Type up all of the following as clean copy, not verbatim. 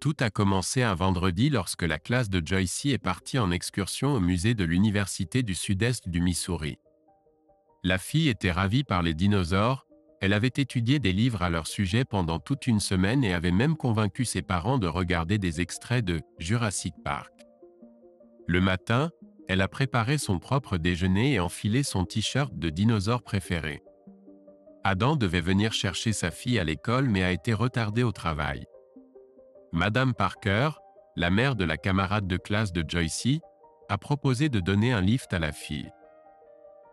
Tout a commencé un vendredi lorsque la classe de Joycey est partie en excursion au musée de l'Université du Sud-Est du Missouri. La fille était ravie par les dinosaures, elle avait étudié des livres à leur sujet pendant toute une semaine et avait même convaincu ses parents de regarder des extraits de Jurassic Park. Le matin, elle a préparé son propre déjeuner et enfilé son t-shirt de dinosaure préféré. Adam devait venir chercher sa fille à l'école mais a été retardé au travail. Madame Parker, la mère de la camarade de classe de Joycey, a proposé de donner un lift à la fille.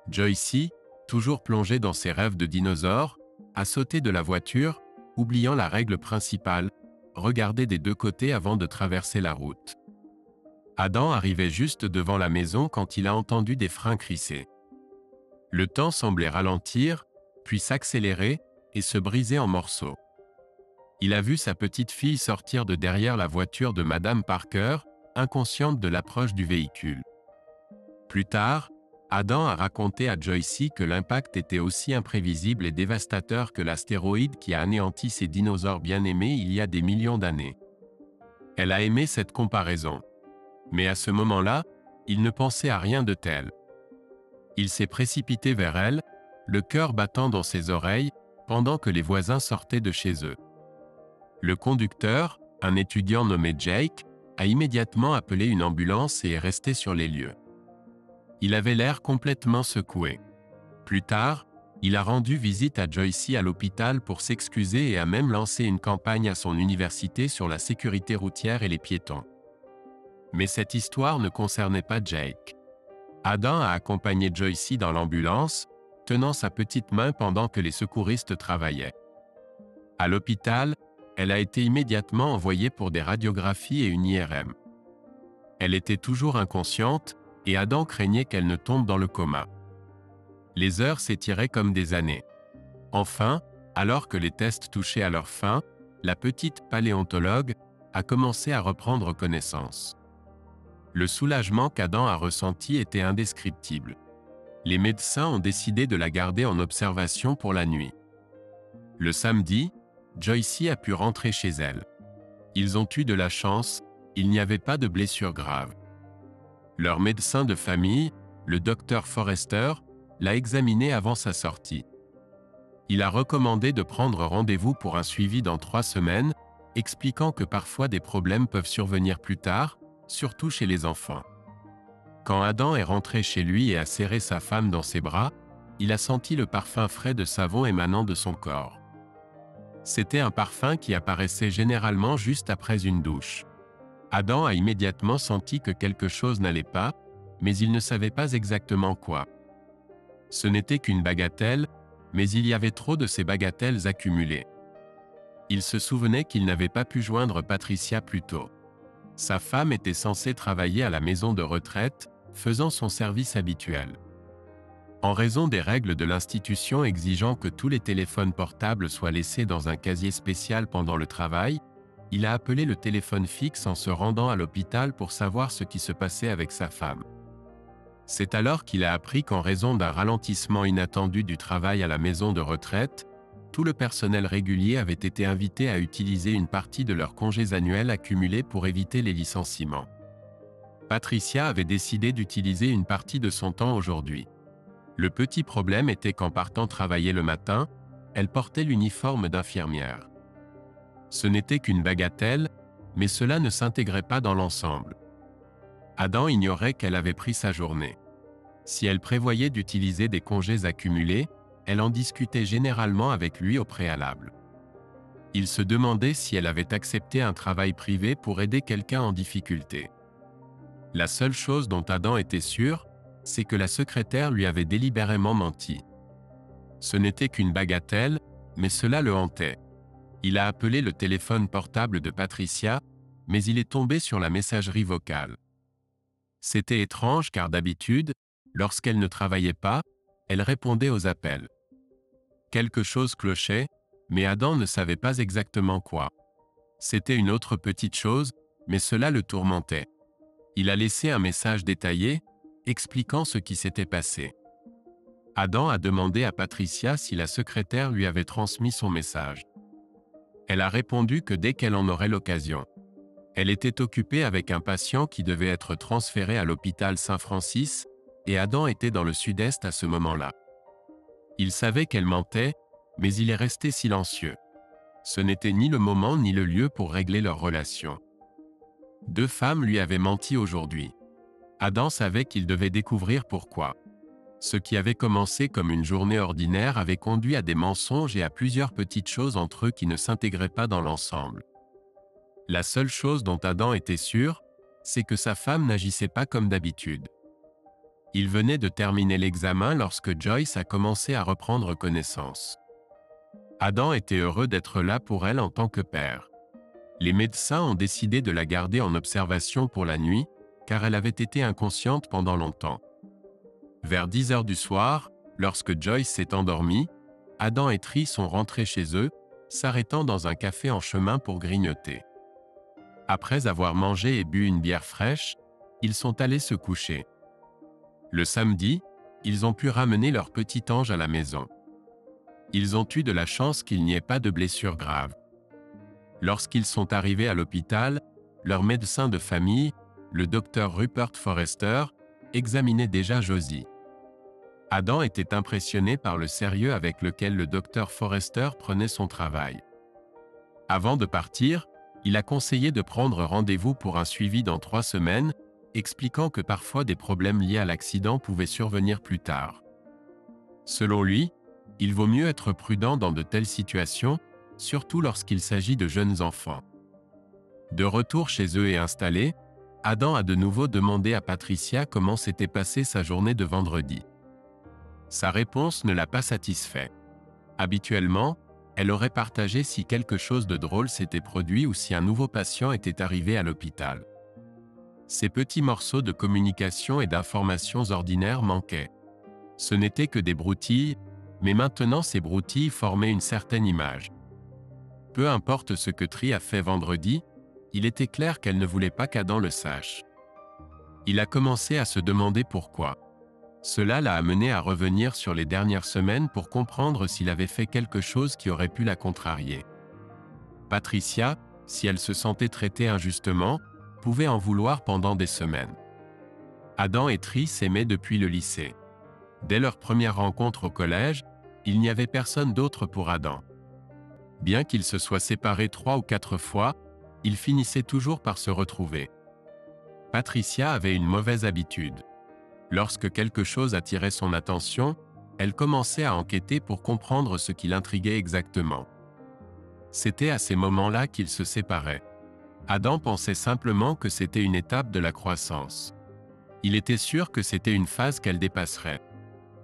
Joycey, toujours plongée dans ses rêves de dinosaures, a sauté de la voiture, oubliant la règle principale, regarder des deux côtés avant de traverser la route. Adam arrivait juste devant la maison quand il a entendu des freins crisser. Le temps semblait ralentir, puis s'accélérer et se briser en morceaux. Il a vu sa petite fille sortir de derrière la voiture de Madame Parker, inconsciente de l'approche du véhicule. Plus tard, Adam a raconté à Joycey que l'impact était aussi imprévisible et dévastateur que l'astéroïde qui a anéanti ses dinosaures bien-aimés il y a des millions d'années. Elle a aimé cette comparaison. Mais à ce moment-là, il ne pensait à rien de tel. Il s'est précipité vers elle, le cœur battant dans ses oreilles, pendant que les voisins sortaient de chez eux. Le conducteur, un étudiant nommé Jake, a immédiatement appelé une ambulance et est resté sur les lieux. Il avait l'air complètement secoué. Plus tard, il a rendu visite à Joycey à l'hôpital pour s'excuser et a même lancé une campagne à son université sur la sécurité routière et les piétons. Mais cette histoire ne concernait pas Jake. Adam a accompagné Joycey dans l'ambulance, tenant sa petite main pendant que les secouristes travaillaient. À l'hôpital, elle a été immédiatement envoyée pour des radiographies et une IRM. Elle était toujours inconsciente, et Adam craignait qu'elle ne tombe dans le coma. Les heures s'étiraient comme des années. Enfin, alors que les tests touchaient à leur fin, la petite paléontologue a commencé à reprendre connaissance. Le soulagement qu'Adam a ressenti était indescriptible. Les médecins ont décidé de la garder en observation pour la nuit. Le samedi, Joycey a pu rentrer chez elle. Ils ont eu de la chance, il n'y avait pas de blessures graves. Leur médecin de famille, le docteur Forrester, l'a examinée avant sa sortie. Il a recommandé de prendre rendez-vous pour un suivi dans 3 semaines, expliquant que parfois des problèmes peuvent survenir plus tard, surtout chez les enfants. Quand Adam est rentré chez lui et a serré sa femme dans ses bras, il a senti le parfum frais de savon émanant de son corps. C'était un parfum qui apparaissait généralement juste après une douche. Adam a immédiatement senti que quelque chose n'allait pas, mais il ne savait pas exactement quoi. Ce n'était qu'une bagatelle, mais il y avait trop de ces bagatelles accumulées. Il se souvenait qu'il n'avait pas pu joindre Patricia plus tôt. Sa femme était censée travailler à la maison de retraite, faisant son service habituel. En raison des règles de l'institution exigeant que tous les téléphones portables soient laissés dans un casier spécial pendant le travail, il a appelé le téléphone fixe en se rendant à l'hôpital pour savoir ce qui se passait avec sa femme. C'est alors qu'il a appris qu'en raison d'un ralentissement inattendu du travail à la maison de retraite, tout le personnel régulier avait été invité à utiliser une partie de leurs congés annuels accumulés pour éviter les licenciements. Patricia avait décidé d'utiliser une partie de son temps aujourd'hui. Le petit problème était qu'en partant travailler le matin, elle portait l'uniforme d'infirmière. Ce n'était qu'une bagatelle, mais cela ne s'intégrait pas dans l'ensemble. Adam ignorait qu'elle avait pris sa journée. Si elle prévoyait d'utiliser des congés accumulés, elle en discutait généralement avec lui au préalable. Il se demandait si elle avait accepté un travail privé pour aider quelqu'un en difficulté. La seule chose dont Adam était sûr, c'est que la secrétaire lui avait délibérément menti. Ce n'était qu'une bagatelle, mais cela le hantait. Il a appelé le téléphone portable de Patricia, mais il est tombé sur la messagerie vocale. C'était étrange car d'habitude, lorsqu'elle ne travaillait pas, elle répondait aux appels. Quelque chose clochait, mais Adam ne savait pas exactement quoi. C'était une autre petite chose, mais cela le tourmentait. Il a laissé un message détaillé, expliquant ce qui s'était passé. Adam a demandé à Patricia si la secrétaire lui avait transmis son message. Elle a répondu que dès qu'elle en aurait l'occasion. Elle était occupée avec un patient qui devait être transféré à l'hôpital Saint-Francis, et Adam était dans le sud-est à ce moment-là. Il savait qu'elle mentait, mais il est resté silencieux. Ce n'était ni le moment ni le lieu pour régler leur relation. Deux femmes lui avaient menti aujourd'hui. Adam savait qu'il devait découvrir pourquoi. Ce qui avait commencé comme une journée ordinaire avait conduit à des mensonges et à plusieurs petites choses entre eux qui ne s'intégraient pas dans l'ensemble. La seule chose dont Adam était sûr, c'est que sa femme n'agissait pas comme d'habitude. Il venait de terminer l'examen lorsque Joyce a commencé à reprendre connaissance. Adam était heureux d'être là pour elle en tant que père. Les médecins ont décidé de la garder en observation pour la nuit, car elle avait été inconsciente pendant longtemps. Vers 10 heures du soir, lorsque Joyce s'est endormie, Adam et Tri sont rentrés chez eux, s'arrêtant dans un café en chemin pour grignoter. Après avoir mangé et bu une bière fraîche, ils sont allés se coucher. Le samedi, ils ont pu ramener leur petit ange à la maison. Ils ont eu de la chance qu'il n'y ait pas de blessures graves. Lorsqu'ils sont arrivés à l'hôpital, leur médecin de famille, le docteur Rupert Forrester, examinait déjà Josie. Adam était impressionné par le sérieux avec lequel le docteur Forrester prenait son travail. Avant de partir, il a conseillé de prendre rendez-vous pour un suivi dans 3 semaines, expliquant que parfois des problèmes liés à l'accident pouvaient survenir plus tard. Selon lui, il vaut mieux être prudent dans de telles situations, surtout lorsqu'il s'agit de jeunes enfants. De retour chez eux et installé, Adam a de nouveau demandé à Patricia comment s'était passée sa journée de vendredi. Sa réponse ne l'a pas satisfait. Habituellement, elle aurait partagé si quelque chose de drôle s'était produit ou si un nouveau patient était arrivé à l'hôpital. Ces petits morceaux de communication et d'informations ordinaires manquaient. Ce n'étaient que des broutilles, mais maintenant ces broutilles formaient une certaine image. Peu importe ce que Tri a fait vendredi, il était clair qu'elle ne voulait pas qu'Adam le sache. Il a commencé à se demander pourquoi. Cela l'a amené à revenir sur les dernières semaines pour comprendre s'il avait fait quelque chose qui aurait pu la contrarier. Patricia, si elle se sentait traitée injustement, pouvait en vouloir pendant des semaines. Adam et Tri s'aimaient depuis le lycée. Dès leur première rencontre au collège, il n'y avait personne d'autre pour Adam. Bien qu'ils se soient séparés 3 ou 4 fois, ils finissaient toujours par se retrouver. Patricia avait une mauvaise habitude. Lorsque quelque chose attirait son attention, elle commençait à enquêter pour comprendre ce qui l'intriguait exactement. C'était à ces moments-là qu'ils se séparaient. Adam pensait simplement que c'était une étape de la croissance. Il était sûr que c'était une phase qu'elle dépasserait.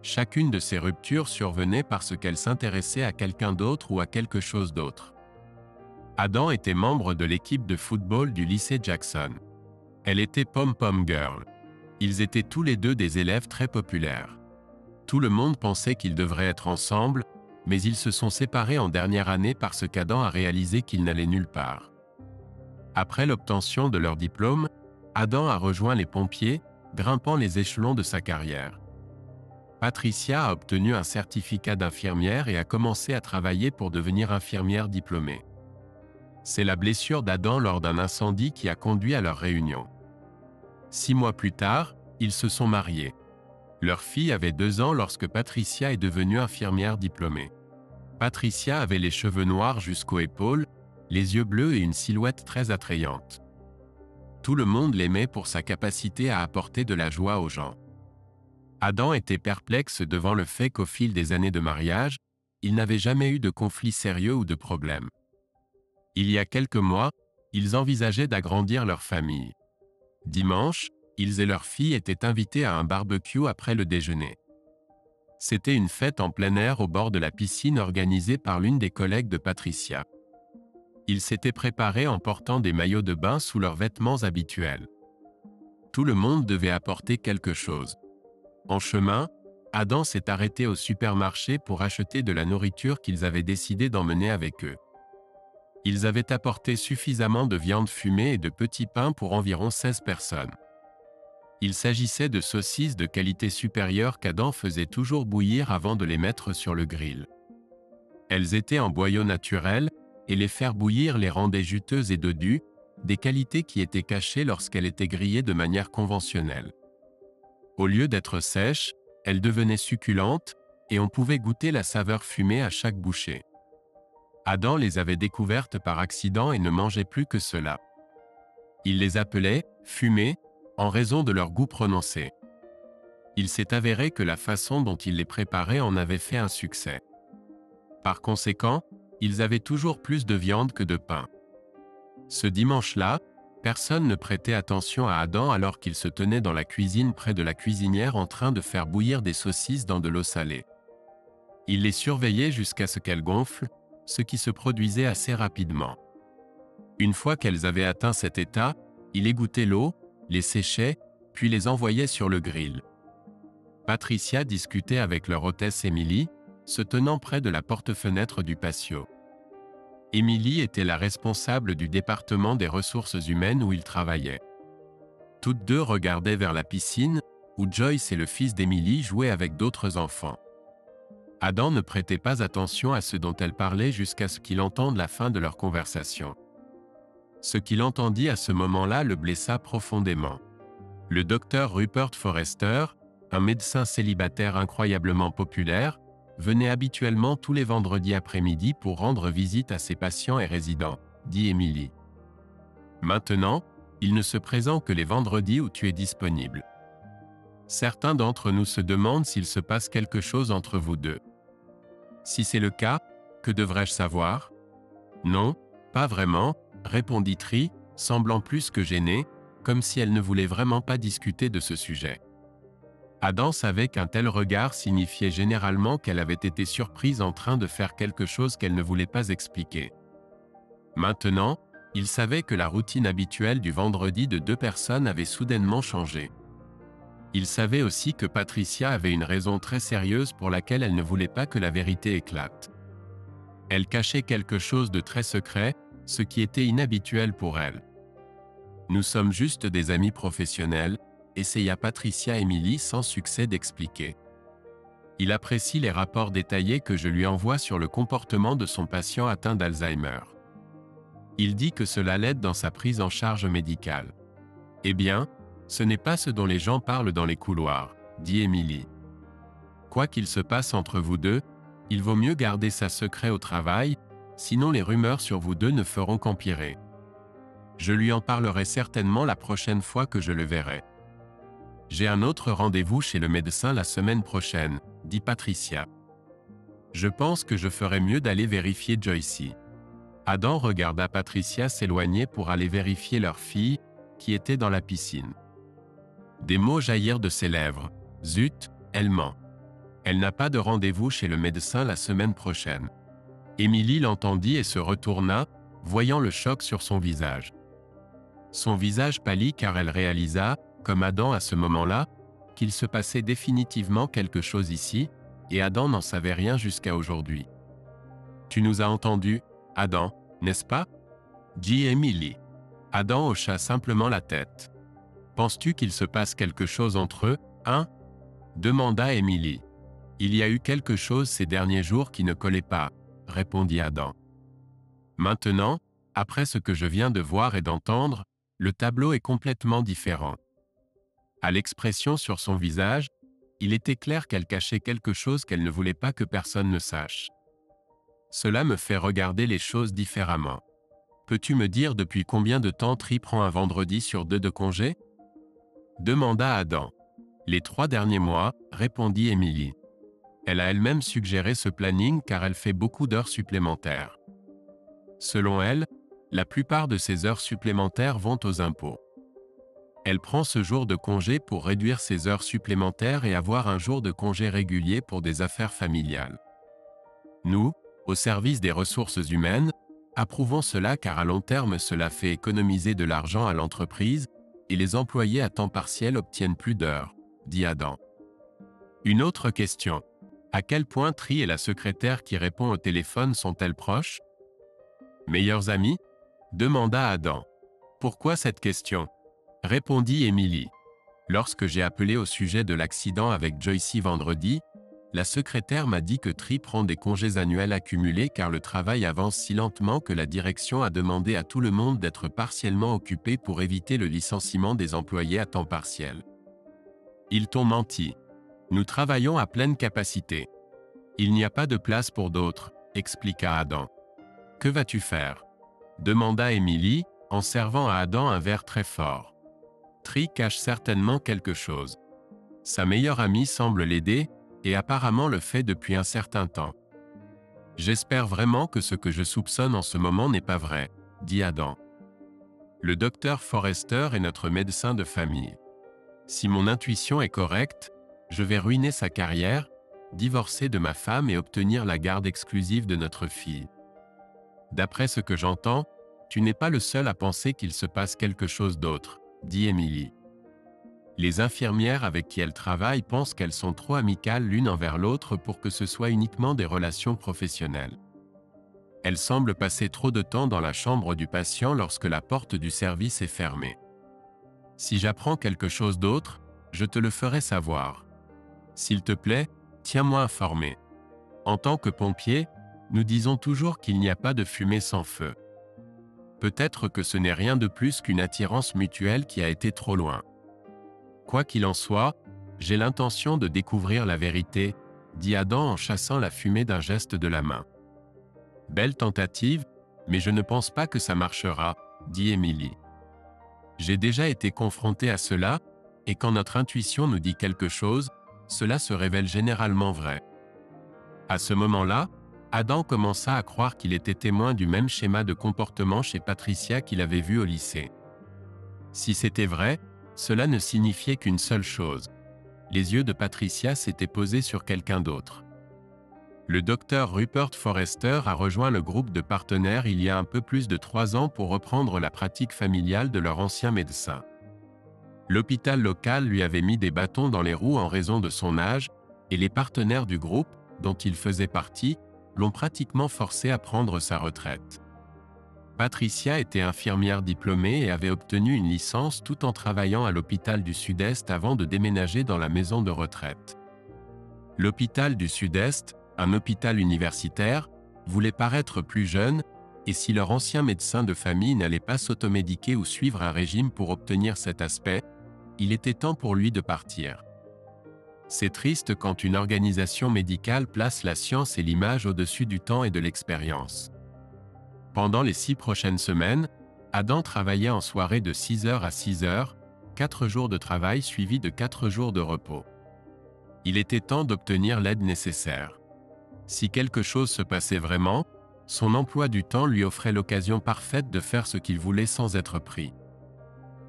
Chacune de ces ruptures survenait parce qu'elle s'intéressait à quelqu'un d'autre ou à quelque chose d'autre. Adam était membre de l'équipe de football du lycée Jackson. Elle était Pom-Pom Girl. Ils étaient tous les deux des élèves très populaires. Tout le monde pensait qu'ils devraient être ensemble, mais ils se sont séparés en dernière année parce qu'Adam a réalisé qu'ils n'allaient nulle part. Après l'obtention de leur diplôme, Adam a rejoint les pompiers, grimpant les échelons de sa carrière. Patricia a obtenu un certificat d'infirmière et a commencé à travailler pour devenir infirmière diplômée. C'est la blessure d'Adam lors d'un incendie qui a conduit à leur réunion. 6 mois plus tard, ils se sont mariés. Leur fille avait 2 ans lorsque Patricia est devenue infirmière diplômée. Patricia avait les cheveux noirs jusqu'aux épaules, les yeux bleus et une silhouette très attrayante. Tout le monde l'aimait pour sa capacité à apporter de la joie aux gens. Adam était perplexe devant le fait qu'au fil des années de mariage, il n'avait jamais eu de conflit sérieux ou de problème. Il y a quelques mois, ils envisageaient d'agrandir leur famille. Dimanche, ils et leur fille étaient invités à un barbecue après le déjeuner. C'était une fête en plein air au bord de la piscine organisée par l'une des collègues de Patricia. Ils s'étaient préparés en portant des maillots de bain sous leurs vêtements habituels. Tout le monde devait apporter quelque chose. En chemin, Adam s'est arrêté au supermarché pour acheter de la nourriture qu'ils avaient décidé d'emmener avec eux. Ils avaient apporté suffisamment de viande fumée et de petits pains pour environ 16 personnes. Il s'agissait de saucisses de qualité supérieure qu'Adam faisait toujours bouillir avant de les mettre sur le grill. Elles étaient en boyau naturel, et les faire bouillir les rendait juteuses et dodues, des qualités qui étaient cachées lorsqu'elle était grillée de manière conventionnelle. Au lieu d'être sèche, elle devenait succulente, et on pouvait goûter la saveur fumée à chaque bouchée. Adam les avait découvertes par accident et ne mangeait plus que cela. Il les appelait « fumées » en raison de leur goût prononcé. Il s'est avéré que la façon dont il les préparait en avait fait un succès. Par conséquent, ils avaient toujours plus de viande que de pain. Ce dimanche-là, personne ne prêtait attention à Adam alors qu'il se tenait dans la cuisine près de la cuisinière en train de faire bouillir des saucisses dans de l'eau salée. Il les surveillait jusqu'à ce qu'elles gonflent, ce qui se produisait assez rapidement. Une fois qu'elles avaient atteint cet état, il égouttait l'eau, les séchait, puis les envoyait sur le grill. Patricia discutait avec leur hôtesse Emily, se tenant près de la porte-fenêtre du patio. Emily était la responsable du département des ressources humaines où il travaillait. Toutes deux regardaient vers la piscine, où Joyce et le fils d'Emily jouaient avec d'autres enfants. Adam ne prêtait pas attention à ce dont elle parlait jusqu'à ce qu'il entende la fin de leur conversation. Ce qu'il entendit à ce moment-là le blessa profondément. Le docteur Rupert Forrester, un médecin célibataire incroyablement populaire, venait habituellement tous les vendredis après-midi pour rendre visite à ses patients et résidents, dit Emily. Maintenant, il ne se présente que les vendredis où tu es disponible. Certains d'entre nous se demandent s'il se passe quelque chose entre vous deux. Si c'est le cas, que devrais-je savoir? Non, pas vraiment, répondit Tri, semblant plus que gênée, comme si elle ne voulait vraiment pas discuter de ce sujet. Adam savait qu'un tel regard signifiait généralement qu'elle avait été surprise en train de faire quelque chose qu'elle ne voulait pas expliquer. Maintenant, il savait que la routine habituelle du vendredi de deux personnes avait soudainement changé. Il savait aussi que Patricia avait une raison très sérieuse pour laquelle elle ne voulait pas que la vérité éclate. Elle cachait quelque chose de très secret, ce qui était inhabituel pour elle. Nous sommes juste des amis professionnels, essaya Patricia Emily sans succès d'expliquer. Il apprécie les rapports détaillés que je lui envoie sur le comportement de son patient atteint d'Alzheimer. Il dit que cela l'aide dans sa prise en charge médicale. Eh bien, ce n'est pas ce dont les gens parlent dans les couloirs, dit Emily. Quoi qu'il se passe entre vous deux, il vaut mieux garder ça secret au travail, sinon les rumeurs sur vous deux ne feront qu'empirer. Je lui en parlerai certainement la prochaine fois que je le verrai. J'ai un autre rendez-vous chez le médecin la semaine prochaine, dit Patricia. Je pense que je ferais mieux d'aller vérifier Joyce. Adam regarda Patricia s'éloigner pour aller vérifier leur fille, qui était dans la piscine. Des mots jaillirent de ses lèvres. Zut, elle ment. Elle n'a pas de rendez-vous chez le médecin la semaine prochaine. Emily l'entendit et se retourna, voyant le choc sur son visage. Son visage pâlit car elle réalisa, comme Adam à ce moment-là, qu'il se passait définitivement quelque chose ici, et Adam n'en savait rien jusqu'à aujourd'hui. « Tu nous as entendus, Adam, n'est-ce pas ?» dit Emily. Adam hocha simplement la tête. « Penses-tu qu'il se passe quelque chose entre eux, hein ?» demanda Emily. « Il y a eu quelque chose ces derniers jours qui ne collait pas, » répondit Adam. Maintenant, après ce que je viens de voir et d'entendre, le tableau est complètement différent. À l'expression sur son visage, il était clair qu'elle cachait quelque chose qu'elle ne voulait pas que personne ne sache. Cela me fait regarder les choses différemment. Peux-tu me dire depuis combien de temps Tri prend un vendredi sur deux de congé? Demanda Adam. Les 3 derniers mois, répondit Emily. Elle a elle-même suggéré ce planning car elle fait beaucoup d'heures supplémentaires. Selon elle, la plupart de ces heures supplémentaires vont aux impôts. Elle prend ce jour de congé pour réduire ses heures supplémentaires et avoir un jour de congé régulier pour des affaires familiales. Nous, au service des ressources humaines, approuvons cela car à long terme cela fait économiser de l'argent à l'entreprise et les employés à temps partiel obtiennent plus d'heures, dit Adam. Une autre question. À quel point Tri et la secrétaire qui répond au téléphone sont-elles proches? Meilleurs amis? Demanda Adam. Pourquoi cette question? Répondit Emily. Lorsque j'ai appelé au sujet de l'accident avec Joyce vendredi, La secrétaire m'a dit que Tri prend des congés annuels accumulés car le travail avance si lentement que la direction a demandé à tout le monde d'être partiellement occupé pour éviter le licenciement des employés à temps partiel. Ils t'ont menti. Nous travaillons à pleine capacité. Il n'y a pas de place pour d'autres, expliqua Adam. Que vas-tu faire? Demanda Emily, en servant à Adam un verre très fort. Tri cache certainement quelque chose. Sa meilleure amie semble l'aider, et apparemment le fait depuis un certain temps. J'espère vraiment que ce que je soupçonne en ce moment n'est pas vrai, dit Adam. Le docteur Forrester est notre médecin de famille. Si mon intuition est correcte, je vais ruiner sa carrière, divorcer de ma femme et obtenir la garde exclusive de notre fille. D'après ce que j'entends, tu n'es pas le seul à penser qu'il se passe quelque chose d'autre, dit Emily. Les infirmières avec qui elle travaille pensent qu'elles sont trop amicales l'une envers l'autre pour que ce soit uniquement des relations professionnelles. Elle semble passer trop de temps dans la chambre du patient lorsque la porte du service est fermée. Si j'apprends quelque chose d'autre, je te le ferai savoir. S'il te plaît, tiens-moi informé. En tant que pompier, nous disons toujours qu'il n'y a pas de fumée sans feu. Peut-être que ce n'est rien de plus qu'une attirance mutuelle qui a été trop loin. Quoi qu'il en soit, j'ai l'intention de découvrir la vérité, dit Adam en chassant la fumée d'un geste de la main. Belle tentative, mais je ne pense pas que ça marchera, dit Emily. J'ai déjà été confronté à cela, et quand notre intuition nous dit quelque chose, cela se révèle généralement vrai. À ce moment-là, Adam commença à croire qu'il était témoin du même schéma de comportement chez Patricia qu'il avait vu au lycée. Si c'était vrai, cela ne signifiait qu'une seule chose. Les yeux de Patricia s'étaient posés sur quelqu'un d'autre. Le docteur Rupert Forrester a rejoint le groupe de partenaires il y a un peu plus de 3 ans pour reprendre la pratique familiale de leur ancien médecin. L'hôpital local lui avait mis des bâtons dans les roues en raison de son âge, et les partenaires du groupe, dont il faisait partie, l'ont pratiquement forcé à prendre sa retraite. Patricia était infirmière diplômée et avait obtenu une licence tout en travaillant à l'hôpital du Sud-Est avant de déménager dans la maison de retraite. L'hôpital du Sud-Est, un hôpital universitaire, voulait paraître plus jeune, et si leur ancien médecin de famille n'allait pas s'automédiquer ou suivre un régime pour obtenir cet aspect, il était temps pour lui de partir. C'est triste quand une organisation médicale place la science et l'image au-dessus du temps et de l'expérience. Pendant les 6 prochaines semaines, Adam travaillait en soirée de 6h à 6h, 4 jours de travail suivis de 4 jours de repos. Il était temps d'obtenir l'aide nécessaire. Si quelque chose se passait vraiment, son emploi du temps lui offrait l'occasion parfaite de faire ce qu'il voulait sans être pris.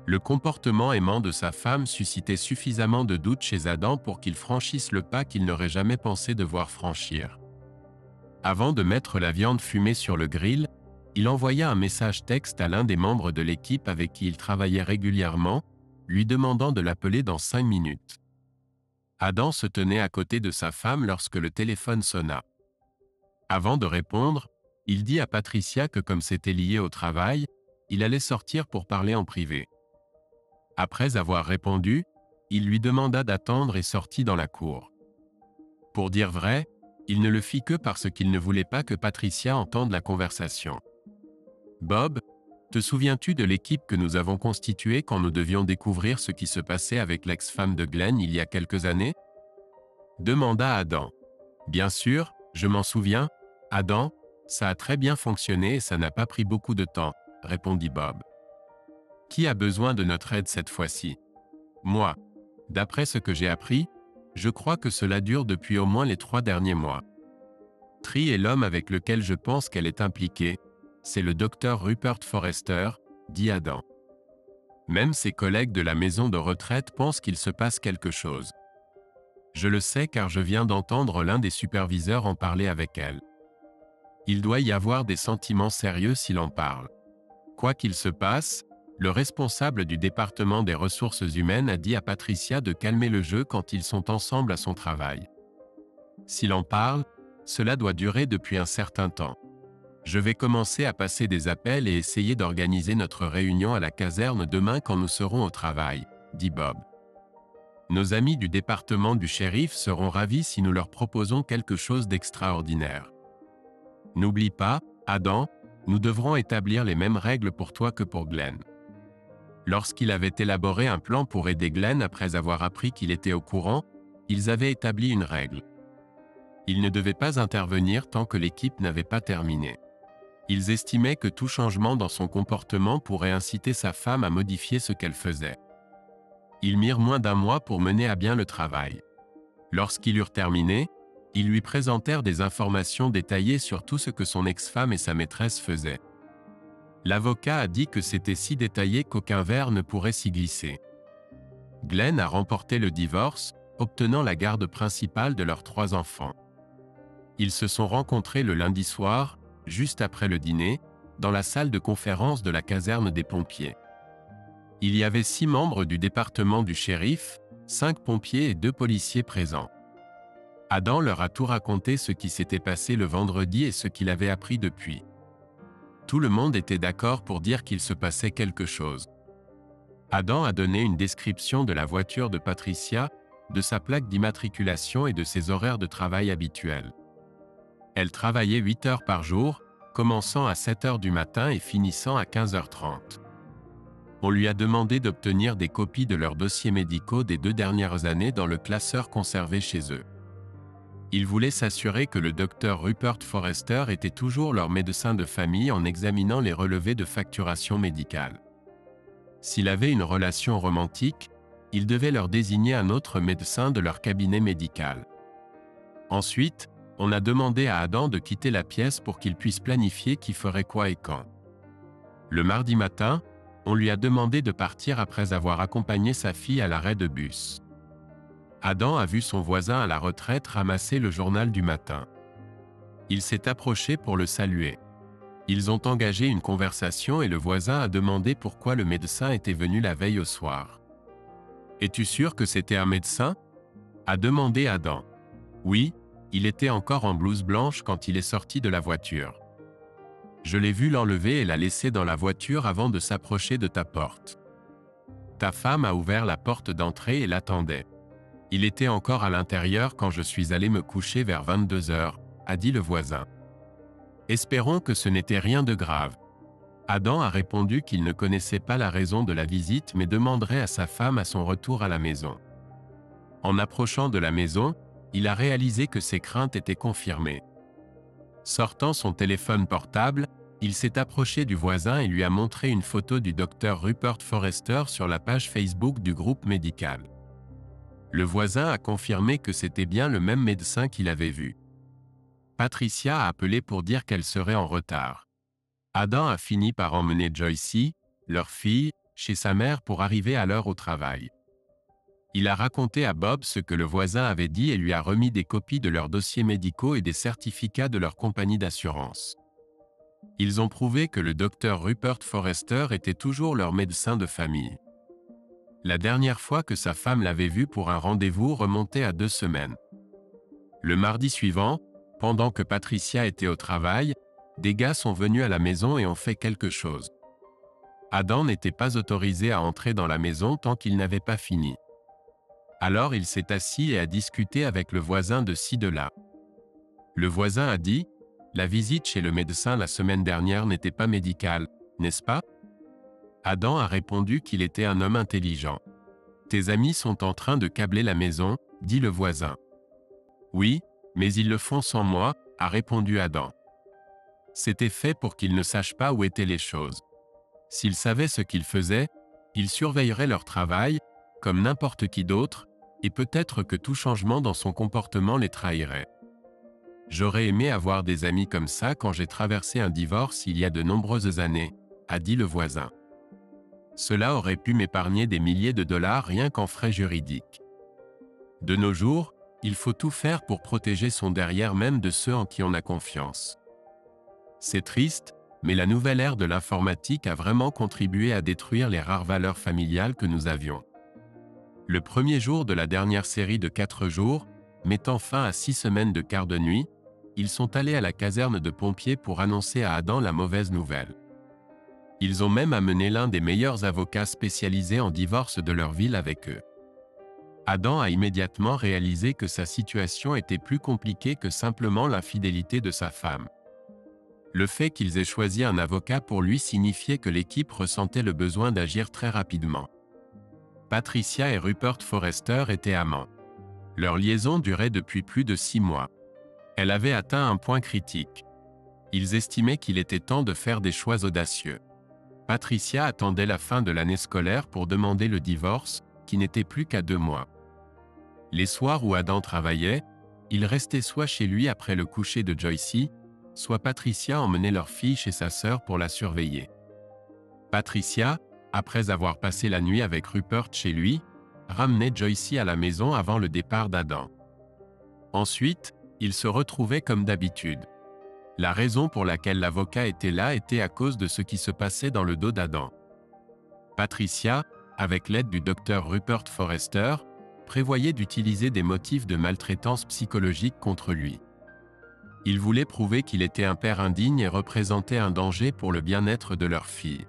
Le comportement aimant de sa femme suscitait suffisamment de doutes chez Adam pour qu'il franchisse le pas qu'il n'aurait jamais pensé devoir franchir. Avant de mettre la viande fumée sur le grill, il envoya un message texte à l'un des membres de l'équipe avec qui il travaillait régulièrement, lui demandant de l'appeler dans 5 minutes. Adam se tenait à côté de sa femme lorsque le téléphone sonna. Avant de répondre, il dit à Patricia que comme c'était lié au travail, il allait sortir pour parler en privé. Après avoir répondu, il lui demanda d'attendre et sortit dans la cour. Pour dire vrai, il ne le fit que parce qu'il ne voulait pas que Patricia entende la conversation. « Bob, te souviens-tu de l'équipe que nous avons constituée quand nous devions découvrir ce qui se passait avec l'ex-femme de Glenn il y a quelques années ?» demanda Adam. « Bien sûr, je m'en souviens, Adam, ça a très bien fonctionné et ça n'a pas pris beaucoup de temps, » répondit Bob. « Qui a besoin de notre aide cette fois-ci ? Moi. D'après ce que j'ai appris, je crois que cela dure depuis au moins les 3 derniers mois. Tri est l'homme avec lequel je pense qu'elle est impliquée, c'est le docteur Rupert Forrester, dit Adam. Même ses collègues de la maison de retraite pensent qu'il se passe quelque chose. Je le sais car je viens d'entendre l'un des superviseurs en parler avec elle. Il doit y avoir des sentiments sérieux s'il en parle. Quoi qu'il se passe, le responsable du département des ressources humaines a dit à Patricia de calmer le jeu quand ils sont ensemble à son travail. S'il en parle, cela doit durer depuis un certain temps. Je vais commencer à passer des appels et essayer d'organiser notre réunion à la caserne demain quand nous serons au travail, dit Bob. Nos amis du département du shérif seront ravis si nous leur proposons quelque chose d'extraordinaire. N'oublie pas, Adam, nous devrons établir les mêmes règles pour toi que pour Glenn. Lorsqu'il avait élaboré un plan pour aider Glenn après avoir appris qu'il était au courant, ils avaient établi une règle. Il ne devait pas intervenir tant que l'équipe n'avait pas terminé. Ils estimaient que tout changement dans son comportement pourrait inciter sa femme à modifier ce qu'elle faisait. Ils mirent moins d'un mois pour mener à bien le travail. Lorsqu'ils eurent terminé, ils lui présentèrent des informations détaillées sur tout ce que son ex-femme et sa maîtresse faisaient. L'avocat a dit que c'était si détaillé qu'aucun verre ne pourrait s'y glisser. Glenn a remporté le divorce, obtenant la garde principale de leurs 3 enfants. Ils se sont rencontrés le lundi soir, juste après le dîner, dans la salle de conférence de la caserne des pompiers. Il y avait 6 membres du département du shérif, 5 pompiers et 2 policiers présents. Adam leur a tout raconté ce qui s'était passé le vendredi et ce qu'il avait appris depuis. Tout le monde était d'accord pour dire qu'il se passait quelque chose. Adam a donné une description de la voiture de Patricia, de sa plaque d'immatriculation et de ses horaires de travail habituels. Elle travaillait 8 heures par jour, commençant à 7 heures du matin et finissant à 15h30. On lui a demandé d'obtenir des copies de leurs dossiers médicaux des 2 dernières années dans le classeur conservé chez eux. Il voulait s'assurer que le docteur Rupert Forrester était toujours leur médecin de famille en examinant les relevés de facturation médicale. S'il avait une relation romantique, il devait leur désigner un autre médecin de leur cabinet médical. Ensuite, on a demandé à Adam de quitter la pièce pour qu'il puisse planifier qui ferait quoi et quand. Le mardi matin, on lui a demandé de partir après avoir accompagné sa fille à l'arrêt de bus. Adam a vu son voisin à la retraite ramasser le journal du matin. Il s'est approché pour le saluer. Ils ont engagé une conversation et le voisin a demandé pourquoi le médecin était venu la veille au soir. « Es-tu sûr que c'était un médecin ?» a demandé Adam. « Oui, il était encore en blouse blanche quand il est sorti de la voiture. Je l'ai vu l'enlever et la laisser dans la voiture avant de s'approcher de ta porte. Ta femme a ouvert la porte d'entrée et l'attendait. Il était encore à l'intérieur quand je suis allé me coucher vers 22 heures, a dit le voisin. Espérons que ce n'était rien de grave. Adam a répondu qu'il ne connaissait pas la raison de la visite mais demanderait à sa femme à son retour à la maison. En approchant de la maison, il a réalisé que ses craintes étaient confirmées. Sortant son téléphone portable, il s'est approché du voisin et lui a montré une photo du docteur Rupert Forrester sur la page Facebook du groupe médical. Le voisin a confirmé que c'était bien le même médecin qu'il avait vu. Patricia a appelé pour dire qu'elle serait en retard. Adam a fini par emmener Joycey, leur fille, chez sa mère pour arriver à l'heure au travail. Il a raconté à Bob ce que le voisin avait dit et lui a remis des copies de leurs dossiers médicaux et des certificats de leur compagnie d'assurance. Ils ont prouvé que le docteur Rupert Forrester était toujours leur médecin de famille. La dernière fois que sa femme l'avait vu pour un rendez-vous remontait à 2 semaines. Le mardi suivant, pendant que Patricia était au travail, des gars sont venus à la maison et ont fait quelque chose. Adam n'était pas autorisé à entrer dans la maison tant qu'il n'avait pas fini. Alors il s'est assis et a discuté avec le voisin de ci de là. Le voisin a dit « La visite chez le médecin la semaine dernière n'était pas médicale, n'est-ce pas ?» Adam a répondu qu'il était un homme intelligent. « Tes amis sont en train de câbler la maison, » dit le voisin. « Oui, mais ils le font sans moi, » a répondu Adam. C'était fait pour qu'ils ne sachent pas où étaient les choses. S'ils savaient ce qu'ils faisaient, ils surveilleraient leur travail, comme n'importe qui d'autre, et peut-être que tout changement dans son comportement les trahirait. J'aurais aimé avoir des amis comme ça quand j'ai traversé un divorce il y a de nombreuses années, a dit le voisin. Cela aurait pu m'épargner des milliers de dollars rien qu'en frais juridiques. De nos jours, il faut tout faire pour protéger son derrière même de ceux en qui on a confiance. C'est triste, mais la nouvelle ère de l'informatique a vraiment contribué à détruire les rares valeurs familiales que nous avions. Le premier jour de la dernière série de 4 jours, mettant fin à 6 semaines de quart de nuit, ils sont allés à la caserne de pompiers pour annoncer à Adam la mauvaise nouvelle. Ils ont même amené l'un des meilleurs avocats spécialisés en divorce de leur ville avec eux. Adam a immédiatement réalisé que sa situation était plus compliquée que simplement l'infidélité de sa femme. Le fait qu'ils aient choisi un avocat pour lui signifiait que l'équipe ressentait le besoin d'agir très rapidement. Patricia et Rupert Forrester étaient amants. Leur liaison durait depuis plus de 6 mois. Elle avait atteint un point critique. Ils estimaient qu'il était temps de faire des choix audacieux. Patricia attendait la fin de l'année scolaire pour demander le divorce, qui n'était plus qu'à 2 mois. Les soirs où Adam travaillait, il restait soit chez lui après le coucher de Joycey, soit Patricia emmenait leur fille chez sa sœur pour la surveiller. Patricia, après avoir passé la nuit avec Rupert chez lui, ramenait Joycey à la maison avant le départ d'Adam. Ensuite, ils se retrouvaient comme d'habitude. La raison pour laquelle l'avocat était là était à cause de ce qui se passait dans le dos d'Adam. Patricia, avec l'aide du docteur Rupert Forrester, prévoyait d'utiliser des motifs de maltraitance psychologique contre lui. Il voulait prouver qu'il était un père indigne et représentait un danger pour le bien-être de leur fille.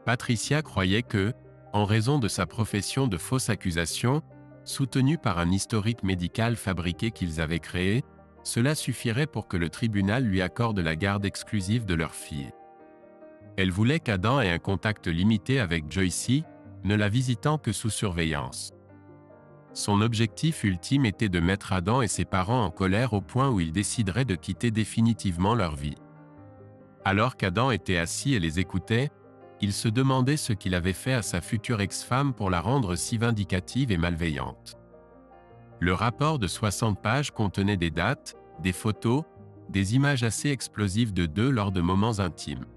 Patricia croyait que, en raison de sa profession de fausse accusation, soutenue par un historique médical fabriqué qu'ils avaient créé, cela suffirait pour que le tribunal lui accorde la garde exclusive de leur fille. Elle voulait qu'Adam ait un contact limité avec Joycey, ne la visitant que sous surveillance. Son objectif ultime était de mettre Adam et ses parents en colère au point où ils décideraient de quitter définitivement leur vie. Alors qu'Adam était assis et les écoutait, il se demandait ce qu'il avait fait à sa future ex-femme pour la rendre si vindicative et malveillante. Le rapport de 60 pages contenait des dates, des photos, des images assez explosives de deux lors de moments intimes.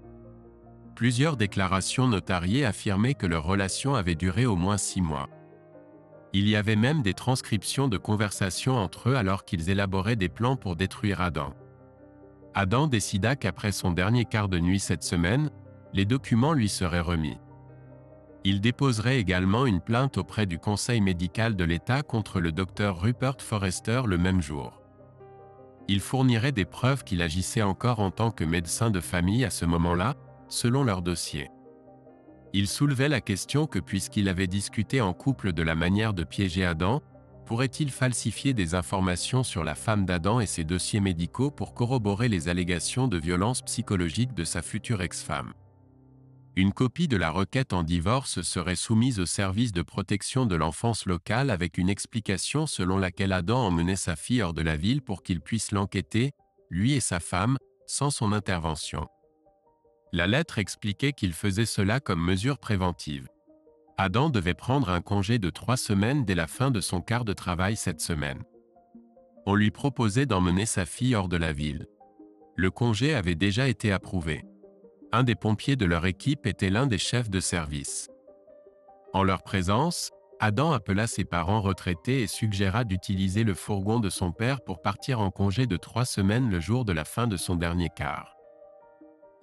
Plusieurs déclarations notariées affirmaient que leur relation avait duré au moins 6 mois. Il y avait même des transcriptions de conversations entre eux alors qu'ils élaboraient des plans pour détruire Adam. Adam décida qu'après son dernier quart de nuit cette semaine, les documents lui seraient remis. Il déposerait également une plainte auprès du Conseil médical de l'État contre le docteur Rupert Forrester le même jour. Il fournirait des preuves qu'il agissait encore en tant que médecin de famille à ce moment-là, selon leur dossier. Il soulevait la question que puisqu'il avait discuté en couple de la manière de piéger Adam, pourrait-il falsifier des informations sur la femme d'Adam et ses dossiers médicaux pour corroborer les allégations de violence psychologique de sa future ex-femme. Une copie de la requête en divorce serait soumise au service de protection de l'enfance local avec une explication selon laquelle Adam emmenait sa fille hors de la ville pour qu'il puisse l'enquêter, lui et sa femme, sans son intervention. La lettre expliquait qu'il faisait cela comme mesure préventive. Adam devait prendre un congé de 3 semaines dès la fin de son quart de travail cette semaine. On lui proposait d'emmener sa fille hors de la ville. Le congé avait déjà été approuvé. Un des pompiers de leur équipe était l'un des chefs de service. En leur présence, Adam appela ses parents retraités et suggéra d'utiliser le fourgon de son père pour partir en congé de 3 semaines le jour de la fin de son dernier quart.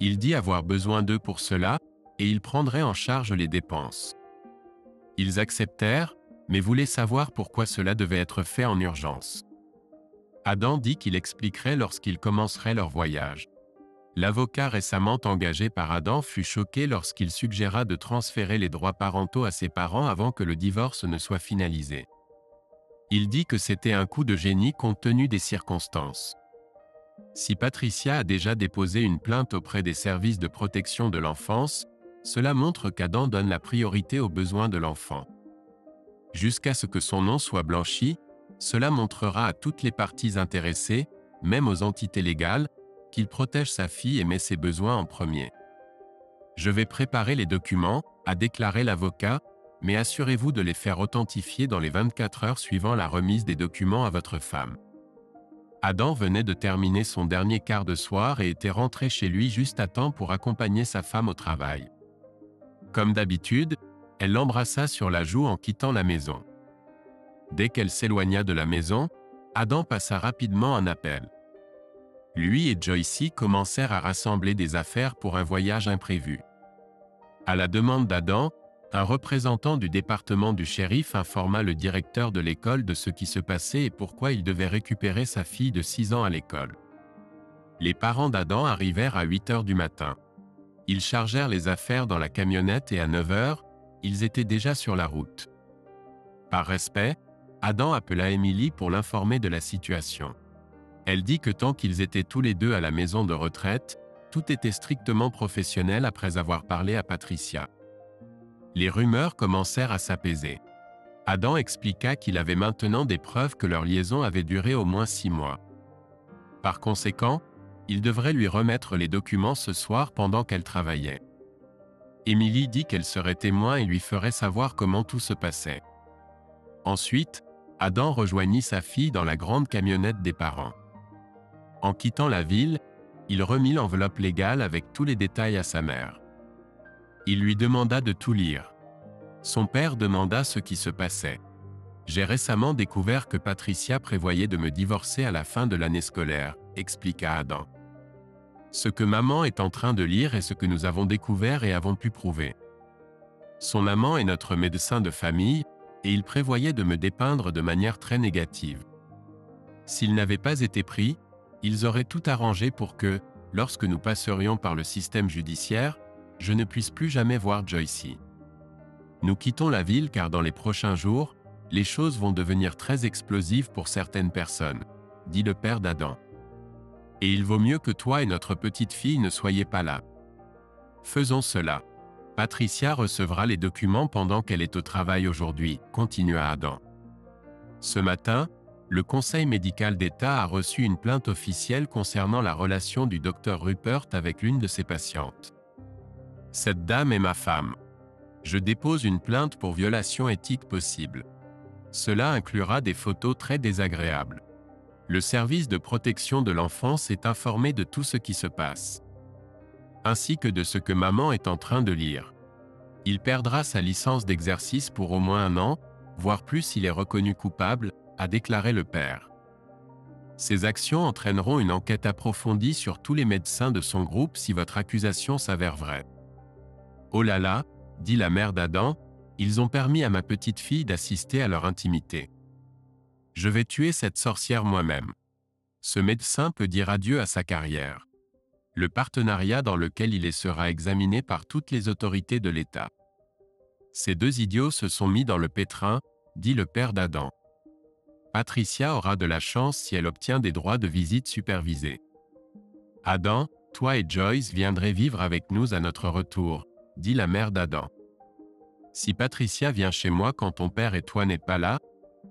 Il dit avoir besoin d'eux pour cela, et il prendrait en charge les dépenses. Ils acceptèrent, mais voulaient savoir pourquoi cela devait être fait en urgence. Adam dit qu'il expliquerait lorsqu'ils commenceraient leur voyage. L'avocat récemment engagé par Adam fut choqué lorsqu'il suggéra de transférer les droits parentaux à ses parents avant que le divorce ne soit finalisé. Il dit que c'était un coup de génie compte tenu des circonstances. Si Patricia a déjà déposé une plainte auprès des services de protection de l'enfance, cela montre qu'Adam donne la priorité aux besoins de l'enfant. Jusqu'à ce que son nom soit blanchi, cela montrera à toutes les parties intéressées, même aux entités légales, qu'il protège sa fille et met ses besoins en premier. Je vais préparer les documents, a déclaré l'avocat, mais assurez-vous de les faire authentifier dans les 24 heures suivant la remise des documents à votre femme. Adam venait de terminer son dernier quart de soir et était rentré chez lui juste à temps pour accompagner sa femme au travail. Comme d'habitude, elle l'embrassa sur la joue en quittant la maison. Dès qu'elle s'éloigna de la maison, Adam passa rapidement un appel. Lui et Joycey commencèrent à rassembler des affaires pour un voyage imprévu. À la demande d'Adam, un représentant du département du shérif informa le directeur de l'école de ce qui se passait et pourquoi il devait récupérer sa fille de 6 ans à l'école. Les parents d'Adam arrivèrent à 8 heures du matin. Ils chargèrent les affaires dans la camionnette et à 9 heures, ils étaient déjà sur la route. Par respect, Adam appela Emily pour l'informer de la situation. Elle dit que tant qu'ils étaient tous les deux à la maison de retraite, tout était strictement professionnel après avoir parlé à Patricia. Les rumeurs commencèrent à s'apaiser. Adam expliqua qu'il avait maintenant des preuves que leur liaison avait duré au moins 6 mois. Par conséquent, il devrait lui remettre les documents ce soir pendant qu'elle travaillait. Emily dit qu'elle serait témoin et lui ferait savoir comment tout se passait. Ensuite, Adam rejoignit sa fille dans la grande camionnette des parents. En quittant la ville, il remit l'enveloppe légale avec tous les détails à sa mère. Il lui demanda de tout lire. Son père demanda ce qui se passait. « J'ai récemment découvert que Patricia prévoyait de me divorcer à la fin de l'année scolaire », expliqua Adam. « Ce que maman est en train de lire est ce que nous avons découvert et avons pu prouver. Son amant est notre médecin de famille, et il prévoyait de me dépeindre de manière très négative. S'il n'avait pas été pris, ils auraient tout arrangé pour que, lorsque nous passerions par le système judiciaire, je ne puisse plus jamais voir Joycey. Nous quittons la ville car dans les prochains jours, les choses vont devenir très explosives pour certaines personnes, dit le père d'Adam. Et il vaut mieux que toi et notre petite fille ne soyez pas là. Faisons cela. Patricia recevra les documents pendant qu'elle est au travail aujourd'hui, continua Adam. Ce matin, le Conseil médical d'État a reçu une plainte officielle concernant la relation du Dr Rupert avec l'une de ses patientes. Cette dame est ma femme. Je dépose une plainte pour violation éthique possible. Cela inclura des photos très désagréables. Le service de protection de l'enfance est informé de tout ce qui se passe, ainsi que de ce que maman est en train de lire. Il perdra sa licence d'exercice pour au moins 1 an, voire plus s'il est reconnu coupable, a déclaré le père. Ces actions entraîneront une enquête approfondie sur tous les médecins de son groupe si votre accusation s'avère vraie. Oh là là, dit la mère d'Adam, ils ont permis à ma petite fille d'assister à leur intimité. Je vais tuer cette sorcière moi-même. Ce médecin peut dire adieu à sa carrière. Le partenariat dans lequel il est sera examiné par toutes les autorités de l'État. Ces 2 idiots se sont mis dans le pétrin, dit le père d'Adam. Patricia aura de la chance si elle obtient des droits de visite supervisés. Adam, toi et Joyce viendrez vivre avec nous à notre retour, dit la mère d'Adam. Si Patricia vient chez moi quand ton père et toi n'êtes pas là,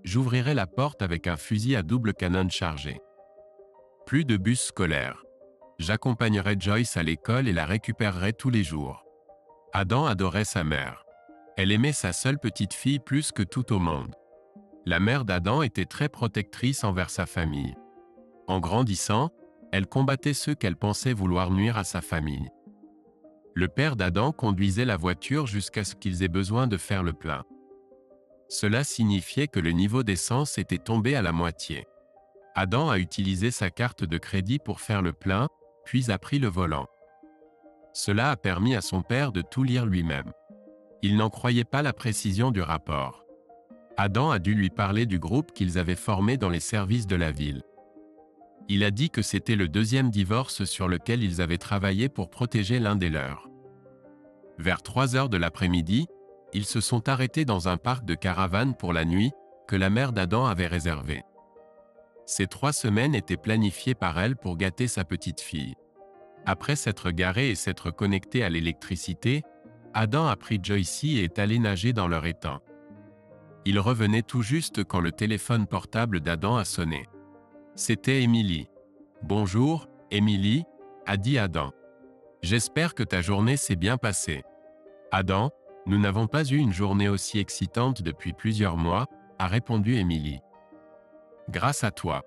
j'ouvrirai la porte avec un fusil à double canon chargé. Plus de bus scolaire. J'accompagnerai Joyce à l'école et la récupérerai tous les jours. Adam adorait sa mère. Elle aimait sa seule petite fille plus que tout au monde. La mère d'Adam était très protectrice envers sa famille. En grandissant, elle combattait ceux qu'elle pensait vouloir nuire à sa famille. Le père d'Adam conduisait la voiture jusqu'à ce qu'ils aient besoin de faire le plein. Cela signifiait que le niveau d'essence était tombé à la moitié. Adam a utilisé sa carte de crédit pour faire le plein, puis a pris le volant. Cela a permis à son père de tout lire lui-même. Il n'en croyait pas la précision du rapport. Adam a dû lui parler du groupe qu'ils avaient formé dans les services de la ville. Il a dit que c'était le 2e divorce sur lequel ils avaient travaillé pour protéger l'un des leurs. Vers 3 heures de l'après-midi, ils se sont arrêtés dans un parc de caravanes pour la nuit, que la mère d'Adam avait réservé. Ces 3 semaines étaient planifiées par elle pour gâter sa petite fille. Après s'être garé et s'être connecté à l'électricité, Adam a pris Joycey et est allé nager dans leur étang. Il revenait tout juste quand le téléphone portable d'Adam a sonné. C'était Emily. « Bonjour, Emily », a dit Adam. « J'espère que ta journée s'est bien passée. »« Adam, nous n'avons pas eu une journée aussi excitante depuis plusieurs mois », a répondu Emily. « Grâce à toi.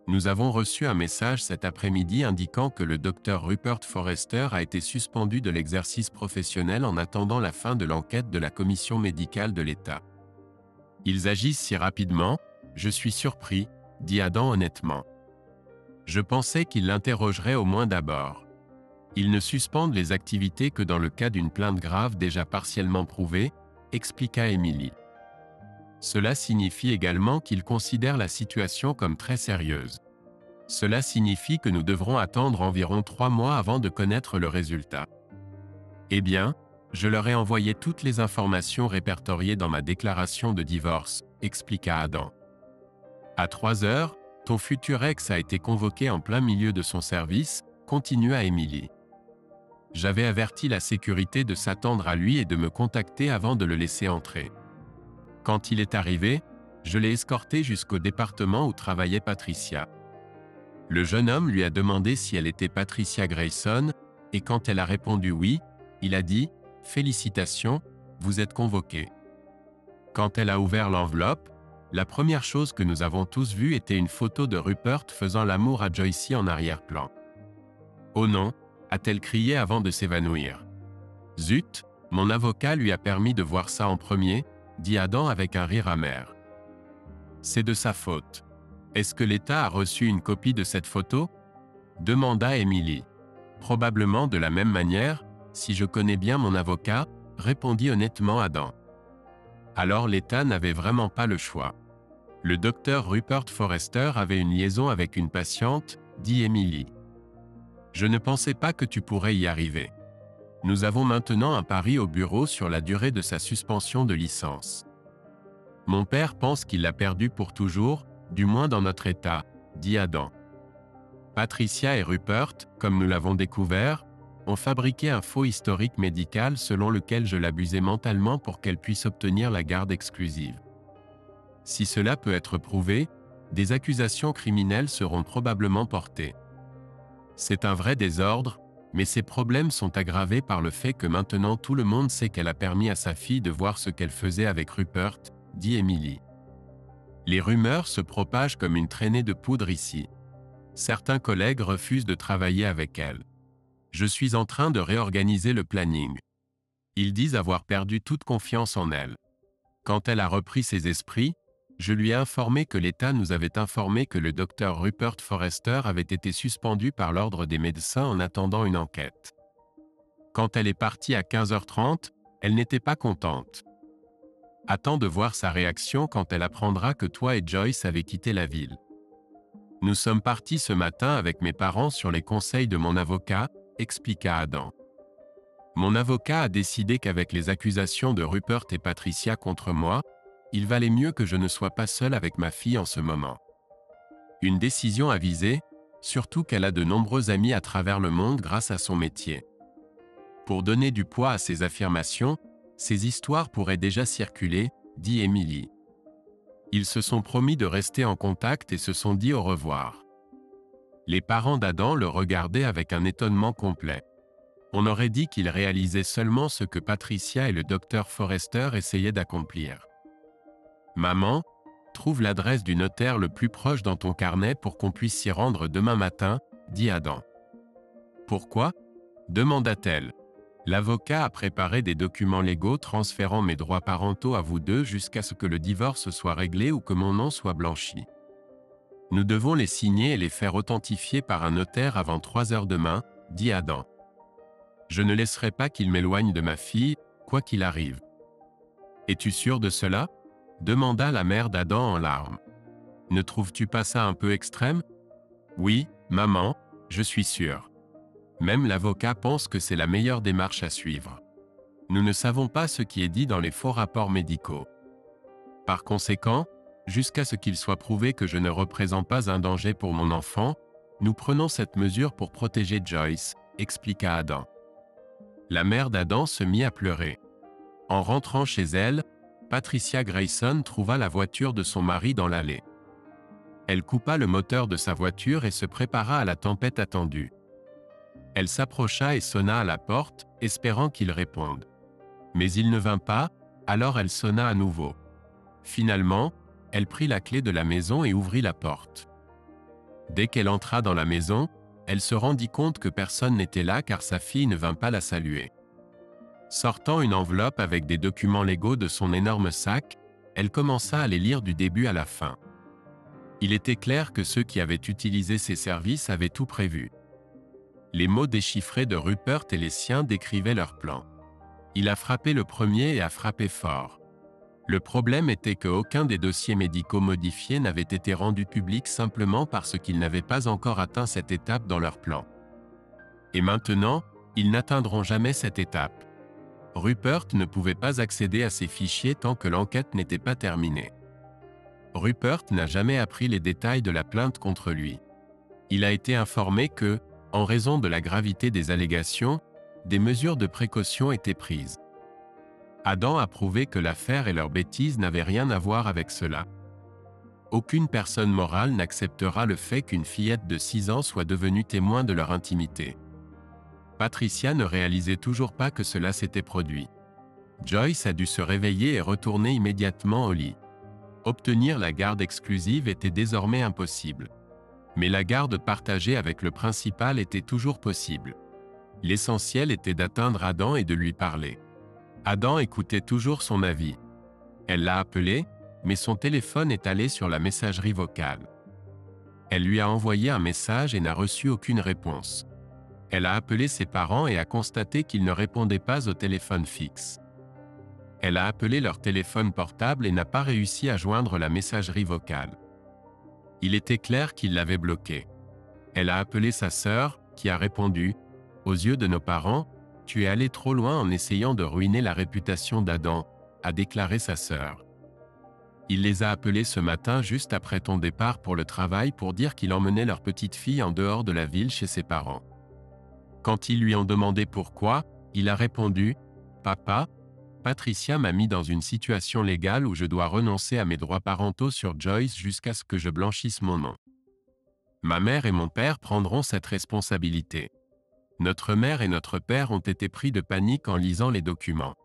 Nous avons reçu un message cet après-midi indiquant que le Dr Rupert Forrester a été suspendu de l'exercice professionnel en attendant la fin de l'enquête de la commission médicale de l'État. Ils agissent si rapidement, je suis surpris, dit Adam honnêtement. Je pensais qu'ils l'interrogeraient au moins d'abord. Ils ne suspendent les activités que dans le cas d'une plainte grave déjà partiellement prouvée, expliqua Emily. Cela signifie également qu'ils considèrent la situation comme très sérieuse. Cela signifie que nous devrons attendre environ 3 mois avant de connaître le résultat. Eh bien, je leur ai envoyé toutes les informations répertoriées dans ma déclaration de divorce, expliqua Adam. À 3 heures, ton futur ex a été convoqué en plein milieu de son service, continua Emily. J'avais averti la sécurité de s'attendre à lui et de me contacter avant de le laisser entrer. Quand il est arrivé, je l'ai escorté jusqu'au département où travaillait Patricia. Le jeune homme lui a demandé si elle était Patricia Grayson, et quand elle a répondu oui, il a dit « Félicitations, vous êtes convoquée ». Quand elle a ouvert l'enveloppe, la première chose que nous avons tous vue était une photo de Rupert faisant l'amour à Joycey en arrière-plan. « Oh non !» a-t-elle crié avant de s'évanouir. « Zut, mon avocat lui a permis de voir ça en premier », dit Adam avec un rire amer. « C'est de sa faute. Est-ce que l'État a reçu une copie de cette photo ?» demanda Emily. « Probablement de la même manière, si je connais bien mon avocat, » répondit honnêtement Adam. Alors l'État n'avait vraiment pas le choix. Le docteur Rupert Forrester avait une liaison avec une patiente, dit Emily. Je ne pensais pas que tu pourrais y arriver. Nous avons maintenant un pari au bureau sur la durée de sa suspension de licence. Mon père pense qu'il l'a perdu pour toujours, du moins dans notre état, dit Adam. Patricia et Rupert, comme nous l'avons découvert, ont fabriqué un faux historique médical selon lequel je l'abusais mentalement pour qu'elle puisse obtenir la garde exclusive. Si cela peut être prouvé, des accusations criminelles seront probablement portées. C'est un vrai désordre, mais ces problèmes sont aggravés par le fait que maintenant tout le monde sait qu'elle a permis à sa fille de voir ce qu'elle faisait avec Rupert, dit Emily. Les rumeurs se propagent comme une traînée de poudre ici. Certains collègues refusent de travailler avec elle. Je suis en train de réorganiser le planning. Ils disent avoir perdu toute confiance en elle. Quand elle a repris ses esprits, je lui ai informé que l'État nous avait informé que le docteur Rupert Forrester avait été suspendu par l'ordre des médecins en attendant une enquête. Quand elle est partie à 15h30, elle n'était pas contente. Attends de voir sa réaction quand elle apprendra que toi et Joyce avez quitté la ville. Nous sommes partis ce matin avec mes parents sur les conseils de mon avocat, expliqua Adam. Mon avocat a décidé qu'avec les accusations de Rupert et Patricia contre moi, il valait mieux que je ne sois pas seul avec ma fille en ce moment. Une décision avisée, surtout qu'elle a de nombreux amis à travers le monde grâce à son métier. Pour donner du poids à ces affirmations, ces histoires pourraient déjà circuler, dit Emily. Ils se sont promis de rester en contact et se sont dit au revoir. Les parents d'Adam le regardaient avec un étonnement complet. On aurait dit qu'ils réalisaient seulement ce que Patricia et le docteur Forrester essayaient d'accomplir. « Maman, trouve l'adresse du notaire le plus proche dans ton carnet pour qu'on puisse s'y rendre demain matin, » dit Adam. « Pourquoi ?» demanda-t-elle. « L'avocat a préparé des documents légaux transférant mes droits parentaux à vous deux jusqu'à ce que le divorce soit réglé ou que mon nom soit blanchi. Nous devons les signer et les faire authentifier par un notaire avant 3 heures demain, » dit Adam. « Je ne laisserai pas qu'il m'éloigne de ma fille, quoi qu'il arrive. »« Es-tu sûr de cela ?» demanda la mère d'Adam en larmes. « Ne trouves-tu pas ça un peu extrême ?»« Oui, maman, je suis sûr. Même l'avocat pense que c'est la meilleure démarche à suivre. Nous ne savons pas ce qui est dit dans les faux rapports médicaux. Par conséquent, jusqu'à ce qu'il soit prouvé que je ne représente pas un danger pour mon enfant, nous prenons cette mesure pour protéger Joyce, » expliqua Adam. La mère d'Adam se mit à pleurer. En rentrant chez elle, Patricia Grayson trouva la voiture de son mari dans l'allée. Elle coupa le moteur de sa voiture et se prépara à la tempête attendue. Elle s'approcha et sonna à la porte, espérant qu'il réponde. Mais il ne vint pas, alors elle sonna à nouveau. Finalement, elle prit la clé de la maison et ouvrit la porte. Dès qu'elle entra dans la maison, elle se rendit compte que personne n'était là car sa fille ne vint pas la saluer. Sortant une enveloppe avec des documents légaux de son énorme sac, elle commença à les lire du début à la fin. Il était clair que ceux qui avaient utilisé ses services avaient tout prévu. Les mots déchiffrés de Rupert et les siens décrivaient leur plan. Il a frappé le premier et a frappé fort. Le problème était qu'aucun des dossiers médicaux modifiés n'avait été rendu public simplement parce qu'ils n'avaient pas encore atteint cette étape dans leur plan. Et maintenant, ils n'atteindront jamais cette étape. Rupert ne pouvait pas accéder à ces fichiers tant que l'enquête n'était pas terminée. Rupert n'a jamais appris les détails de la plainte contre lui. Il a été informé que, en raison de la gravité des allégations, des mesures de précaution étaient prises. Adam a prouvé que l'affaire et leurs bêtises n'avaient rien à voir avec cela. Aucune personne morale n'acceptera le fait qu'une fillette de 6 ans soit devenue témoin de leur intimité. Patricia ne réalisait toujours pas que cela s'était produit. Joyce a dû se réveiller et retourner immédiatement au lit. Obtenir la garde exclusive était désormais impossible. Mais la garde partagée avec le principal était toujours possible. L'essentiel était d'atteindre Adam et de lui parler. Adam écoutait toujours son avis. Elle l'a appelé, mais son téléphone est allé sur la messagerie vocale. Elle lui a envoyé un message et n'a reçu aucune réponse. Elle a appelé ses parents et a constaté qu'ils ne répondaient pas au téléphone fixe. Elle a appelé leur téléphone portable et n'a pas réussi à joindre la messagerie vocale. Il était clair qu'il l'avait bloqué. Elle a appelé sa sœur, qui a répondu « Aux yeux de nos parents, tu es allé trop loin en essayant de ruiner la réputation d'Adam », a déclaré sa sœur. Il les a appelés ce matin juste après ton départ pour le travail pour dire qu'il emmenait leur petite fille en dehors de la ville chez ses parents. Quand ils lui ont demandé pourquoi, il a répondu « Papa, Patricia m'a mis dans une situation légale où je dois renoncer à mes droits parentaux sur Joyce jusqu'à ce que je blanchisse mon nom. Ma mère et mon père prendront cette responsabilité. Notre mère et notre père ont été pris de panique en lisant les documents.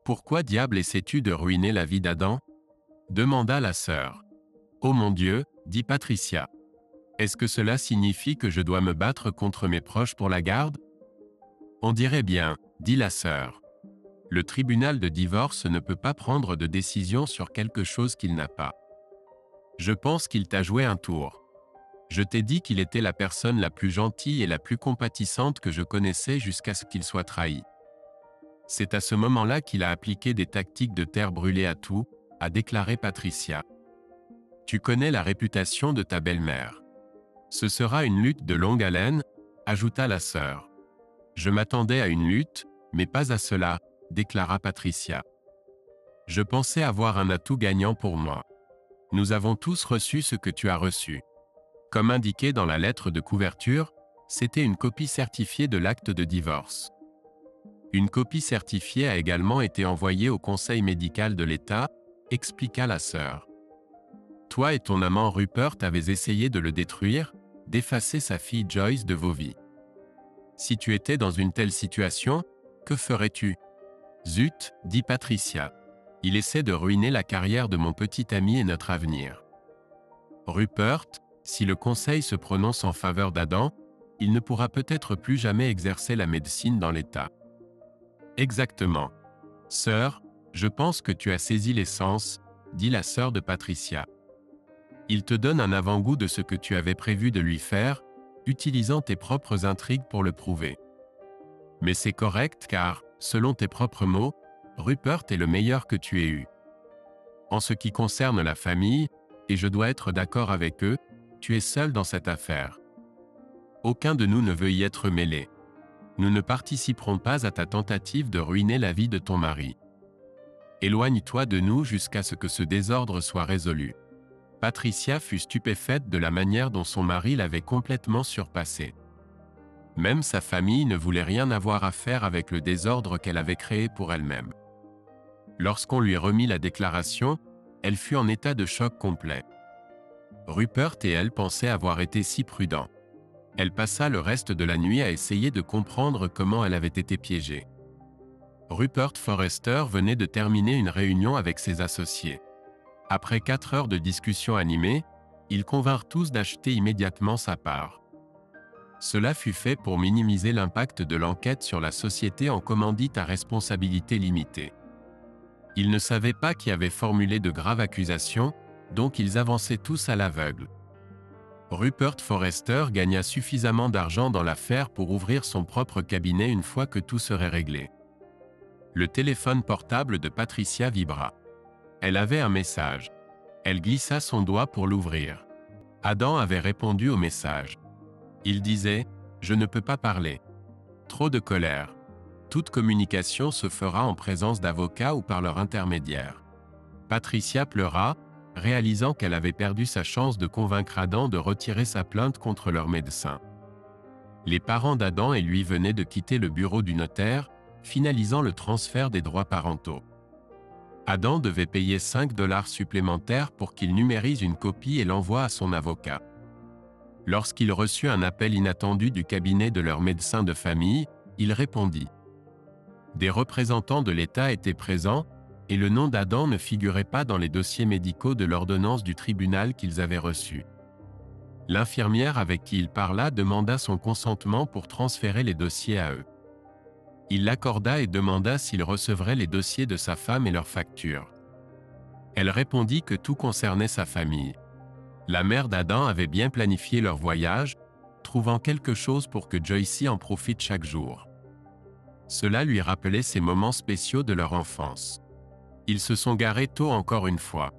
Pourquoi diable essaies-tu de ruiner la vie d'Adam ? Demanda la sœur. Oh mon Dieu, dit Patricia. Est-ce que cela signifie que je dois me battre contre mes proches pour la garde ? On dirait bien, dit la sœur. Le tribunal de divorce ne peut pas prendre de décision sur quelque chose qu'il n'a pas. Je pense qu'il t'a joué un tour. Je t'ai dit qu'il était la personne la plus gentille et la plus compatissante que je connaissais jusqu'à ce qu'il soit trahi. C'est à ce moment-là qu'il a appliqué des tactiques de terre brûlée à tout, a déclaré Patricia. Tu connais la réputation de ta belle-mère. Ce sera une lutte de longue haleine, ajouta la sœur. Je m'attendais à une lutte, mais pas à cela, déclara Patricia. Je pensais avoir un atout gagnant pour moi. Nous avons tous reçu ce que tu as reçu. Comme indiqué dans la lettre de couverture, c'était une copie certifiée de l'acte de divorce. Une copie certifiée a également été envoyée au conseil médical de l'État, expliqua la sœur. Toi et ton amant Rupert avez essayé de le détruire, d'effacer sa fille Joyce de vos vies. Si tu étais dans une telle situation, que ferais-tu ? Zut, dit Patricia. Il essaie de ruiner la carrière de mon petit ami et notre avenir. Rupert, si le conseil se prononce en faveur d'Adam, il ne pourra peut-être plus jamais exercer la médecine dans l'État. Exactement. Sœur, je pense que tu as saisi l'essence, dit la sœur de Patricia. Il te donne un avant-goût de ce que tu avais prévu de lui faire, utilisant tes propres intrigues pour le prouver. Mais c'est correct car, selon tes propres mots, Rupert est le meilleur que tu aies eu. En ce qui concerne la famille, et je dois être d'accord avec eux, tu es seul dans cette affaire. Aucun de nous ne veut y être mêlé. Nous ne participerons pas à ta tentative de ruiner la vie de ton mari. Éloigne-toi de nous jusqu'à ce que ce désordre soit résolu. Patricia fut stupéfaite de la manière dont son mari l'avait complètement surpassé. Même sa famille ne voulait rien avoir à faire avec le désordre qu'elle avait créé pour elle-même. Lorsqu'on lui remit la déclaration, elle fut en état de choc complet. Rupert et elle pensaient avoir été si prudents. Elle passa le reste de la nuit à essayer de comprendre comment elle avait été piégée. Rupert Forrester venait de terminer une réunion avec ses associés. Après 4 heures de discussion animée, ils convinrent tous d'acheter immédiatement sa part. Cela fut fait pour minimiser l'impact de l'enquête sur la société en commandite à responsabilité limitée. Ils ne savaient pas qui avait formulé de graves accusations, donc ils avançaient tous à l'aveugle. Rupert Forrester gagna suffisamment d'argent dans l'affaire pour ouvrir son propre cabinet une fois que tout serait réglé. Le téléphone portable de Patricia vibra. Elle avait un message. Elle glissa son doigt pour l'ouvrir. Adam avait répondu au message. Il disait « Je ne peux pas parler. Trop de colère. Toute communication se fera en présence d'avocats ou par leur intermédiaire. » Patricia pleura. réalisant qu'elle avait perdu sa chance de convaincre Adam de retirer sa plainte contre leur médecin. Les parents d'Adam et lui venaient de quitter le bureau du notaire, finalisant le transfert des droits parentaux. Adam devait payer 5 $ supplémentaires pour qu'il numérise une copie et l'envoie à son avocat. Lorsqu'il reçut un appel inattendu du cabinet de leur médecin de famille, il répondit. Des représentants de l'État étaient présents, et le nom d'Adam ne figurait pas dans les dossiers médicaux de l'ordonnance du tribunal qu'ils avaient reçue. L'infirmière avec qui il parla demanda son consentement pour transférer les dossiers à eux. Il l'accorda et demanda s'il recevrait les dossiers de sa femme et leurs factures. Elle répondit que tout concernait sa famille. La mère d'Adam avait bien planifié leur voyage, trouvant quelque chose pour que Joycey en profite chaque jour. Cela lui rappelait ces moments spéciaux de leur enfance. Ils se sont garés tôt encore une fois.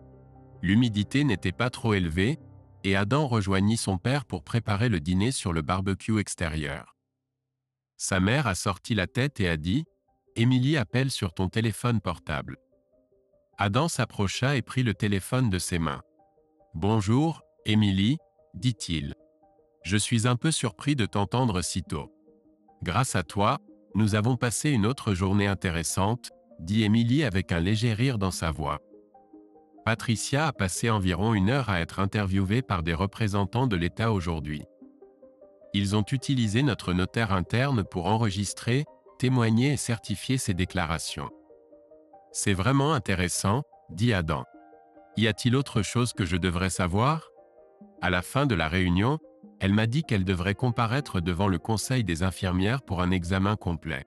L'humidité n'était pas trop élevée, et Adam rejoignit son père pour préparer le dîner sur le barbecue extérieur. Sa mère a sorti la tête et a dit « Émilie appelle sur ton téléphone portable ». Adam s'approcha et prit le téléphone de ses mains. « Bonjour, Émilie », dit-il. « Je suis un peu surpris de t'entendre si tôt. Grâce à toi, nous avons passé une autre journée intéressante, dit Émilie avec un léger rire dans sa voix. Patricia a passé environ 1 heure à être interviewée par des représentants de l'État aujourd'hui. Ils ont utilisé notre notaire interne pour enregistrer, témoigner et certifier ses déclarations. C'est vraiment intéressant, dit Adam. Y a-t-il autre chose que je devrais savoir? À la fin de la réunion, elle m'a dit qu'elle devrait comparaître devant le conseil des infirmières pour un examen complet.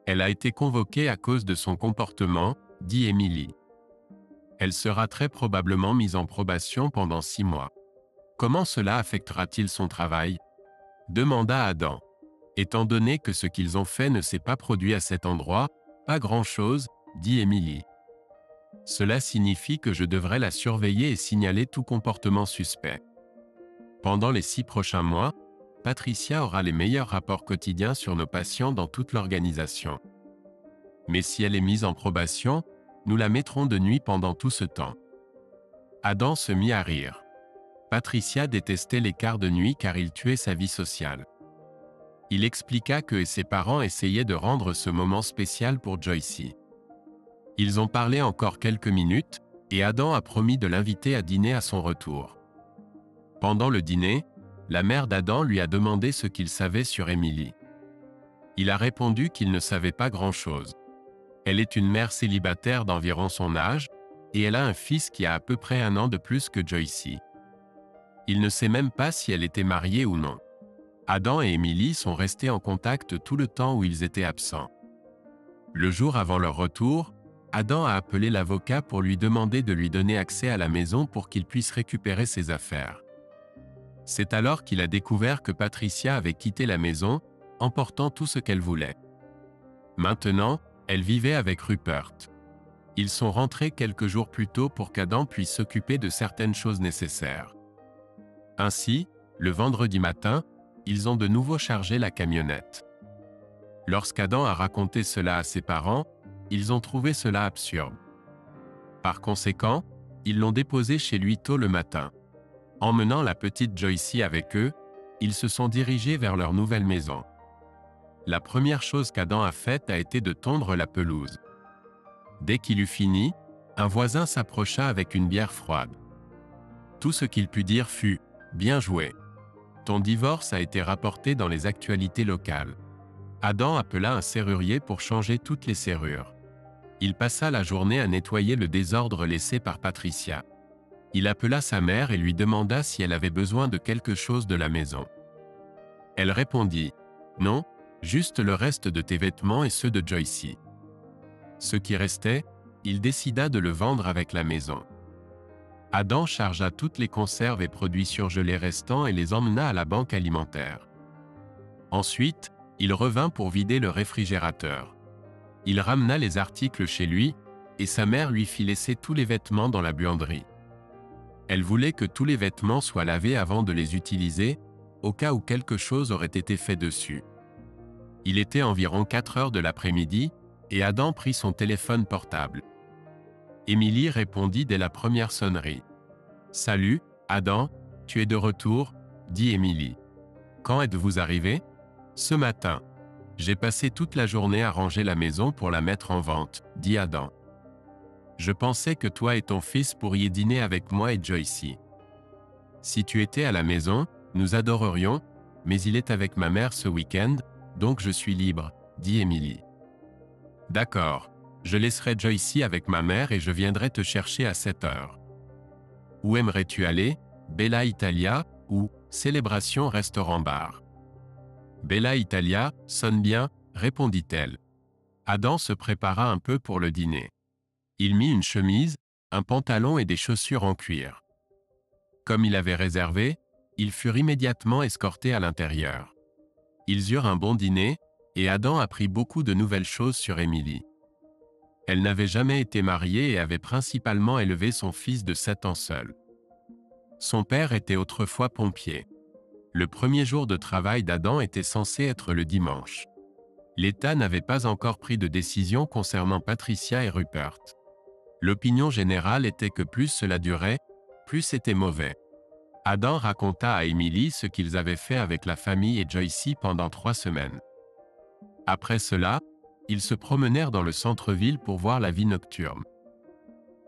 Elle a été convoquée à cause de son comportement, dit Émilie. Elle sera très probablement mise en probation pendant 6 mois. Comment cela affectera-t-il son travail? Demanda Adam. Étant donné que ce qu'ils ont fait ne s'est pas produit à cet endroit, pas grand-chose, dit Émilie. Cela signifie que je devrais la surveiller et signaler tout comportement suspect. Pendant les 6 prochains mois, Patricia aura les meilleurs rapports quotidiens sur nos patients dans toute l'organisation. Mais si elle est mise en probation, nous la mettrons de nuit pendant tout ce temps. Adam se mit à rire. Patricia détestait les quarts de nuit car il tuait sa vie sociale. Il expliqua que ses parents essayaient de rendre ce moment spécial pour Joycey. Ils ont parlé encore quelques minutes, et Adam a promis de l'inviter à dîner à son retour. Pendant le dîner, la mère d'Adam lui a demandé ce qu'il savait sur Émilie. Il a répondu qu'il ne savait pas grand-chose. Elle est une mère célibataire d'environ son âge, et elle a un fils qui a à peu près 1 an de plus que Joycey. Il ne sait même pas si elle était mariée ou non. Adam et Émilie sont restés en contact tout le temps où ils étaient absents. Le jour avant leur retour, Adam a appelé l'avocat pour lui demander de lui donner accès à la maison pour qu'il puisse récupérer ses affaires. C'est alors qu'il a découvert que Patricia avait quitté la maison, emportant tout ce qu'elle voulait. Maintenant, elle vivait avec Rupert. Ils sont rentrés quelques jours plus tôt pour qu'Adam puisse s'occuper de certaines choses nécessaires. Ainsi, le vendredi matin, ils ont de nouveau chargé la camionnette. Lorsqu'Adam a raconté cela à ses parents, ils ont trouvé cela absurde. Par conséquent, ils l'ont déposé chez lui tôt le matin. Emmenant la petite Joycey avec eux, ils se sont dirigés vers leur nouvelle maison. La première chose qu'Adam a faite a été de tondre la pelouse. Dès qu'il eut fini, un voisin s'approcha avec une bière froide. Tout ce qu'il put dire fut « Bien joué. Ton divorce a été rapporté dans les actualités locales. » Adam appela un serrurier pour changer toutes les serrures. Il passa la journée à nettoyer le désordre laissé par Patricia. Il appela sa mère et lui demanda si elle avait besoin de quelque chose de la maison. Elle répondit « Non, juste le reste de tes vêtements et ceux de Joycey. » Ce qui restait, il décida de le vendre avec la maison. Adam chargea toutes les conserves et produits surgelés restants et les emmena à la banque alimentaire. Ensuite, il revint pour vider le réfrigérateur. Il ramena les articles chez lui, et sa mère lui fit laisser tous les vêtements dans la buanderie. Elle voulait que tous les vêtements soient lavés avant de les utiliser, au cas où quelque chose aurait été fait dessus. Il était environ 4 heures de l'après-midi, et Adam prit son téléphone portable. « Emily répondit dès la première sonnerie. « Salut, Adam, tu es de retour ?» dit Emily. « Quand êtes-vous arrivé ?»« Ce matin. J'ai passé toute la journée à ranger la maison pour la mettre en vente, » dit Adam. « Je pensais que toi et ton fils pourriez dîner avec moi et Joycey. Si tu étais à la maison, nous adorerions, mais il est avec ma mère ce week-end, donc je suis libre, » dit Emily. « D'accord, je laisserai Joycey avec ma mère et je viendrai te chercher à 7 heures. Où aimerais-tu aller, Bella Italia ou Célébration Restaurant-Bar ?» Bella Italia, sonne bien, répondit-elle. Adam se prépara un peu pour le dîner. Il mit une chemise, un pantalon et des chaussures en cuir. Comme il avait réservé, ils furent immédiatement escortés à l'intérieur. Ils eurent un bon dîner, et Adam apprit beaucoup de nouvelles choses sur Emily. Elle n'avait jamais été mariée et avait principalement élevé son fils de 7 ans seul. Son père était autrefois pompier. Le premier jour de travail d'Adam était censé être le dimanche. L'État n'avait pas encore pris de décision concernant Patricia et Rupert. L'opinion générale était que plus cela durait, plus c'était mauvais. Adam raconta à Emily ce qu'ils avaient fait avec la famille et Joycey pendant 3 semaines. Après cela, ils se promenèrent dans le centre-ville pour voir la vie nocturne.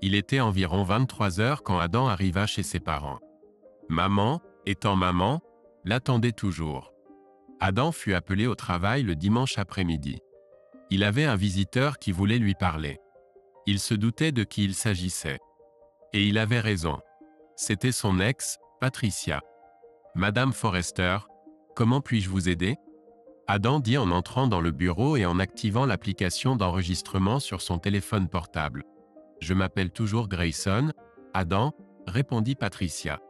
Il était environ 23 heures quand Adam arriva chez ses parents. Maman, étant maman, l'attendait toujours. Adam fut appelé au travail le dimanche après-midi. Il avait un visiteur qui voulait lui parler. Il se doutait de qui il s'agissait. Et il avait raison. C'était son ex, Patricia. « Madame Forrester, comment puis-je vous aider ?» Adam dit en entrant dans le bureau et en activant l'application d'enregistrement sur son téléphone portable. « Je m'appelle toujours Grayson, Adam, » répondit Patricia.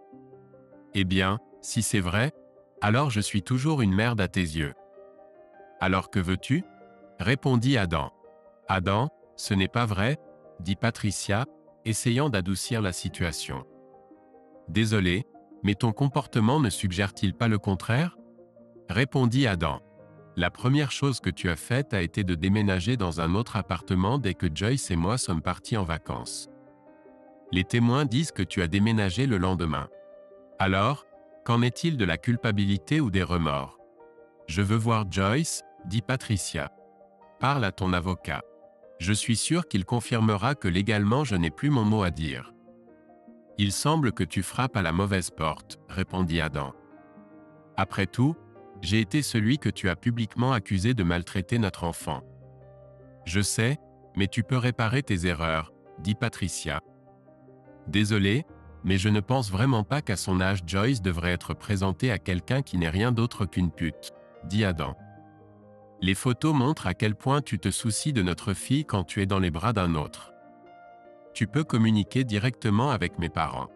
« Eh bien, si c'est vrai, alors je suis toujours une merde à tes yeux. »« Alors que veux-tu » répondit Adam. « Adam, ce n'est pas vrai, » dit Patricia, essayant d'adoucir la situation. « Désolé, mais ton comportement ne suggère-t-il pas le contraire ?» répondit Adam. « La première chose que tu as faite a été de déménager dans un autre appartement dès que Joyce et moi sommes partis en vacances. Les témoins disent que tu as déménagé le lendemain. Alors, qu'en est-il de la culpabilité ou des remords ? » « Je veux voir Joyce, » dit Patricia. « Parle à ton avocat. Je suis sûr qu'il confirmera que légalement je n'ai plus mon mot à dire. »« Il semble que tu frappes à la mauvaise porte, » répondit Adam. « Après tout, j'ai été celui que tu as publiquement accusé de maltraiter notre enfant. »« Je sais, mais tu peux réparer tes erreurs, » dit Patricia. « Désolé, mais je ne pense vraiment pas qu'à son âge Joyce devrait être présentée à quelqu'un qui n'est rien d'autre qu'une pute, » dit Adam. « Les photos montrent à quel point tu te soucies de notre fille quand tu es dans les bras d'un autre. Tu peux communiquer directement avec mes parents.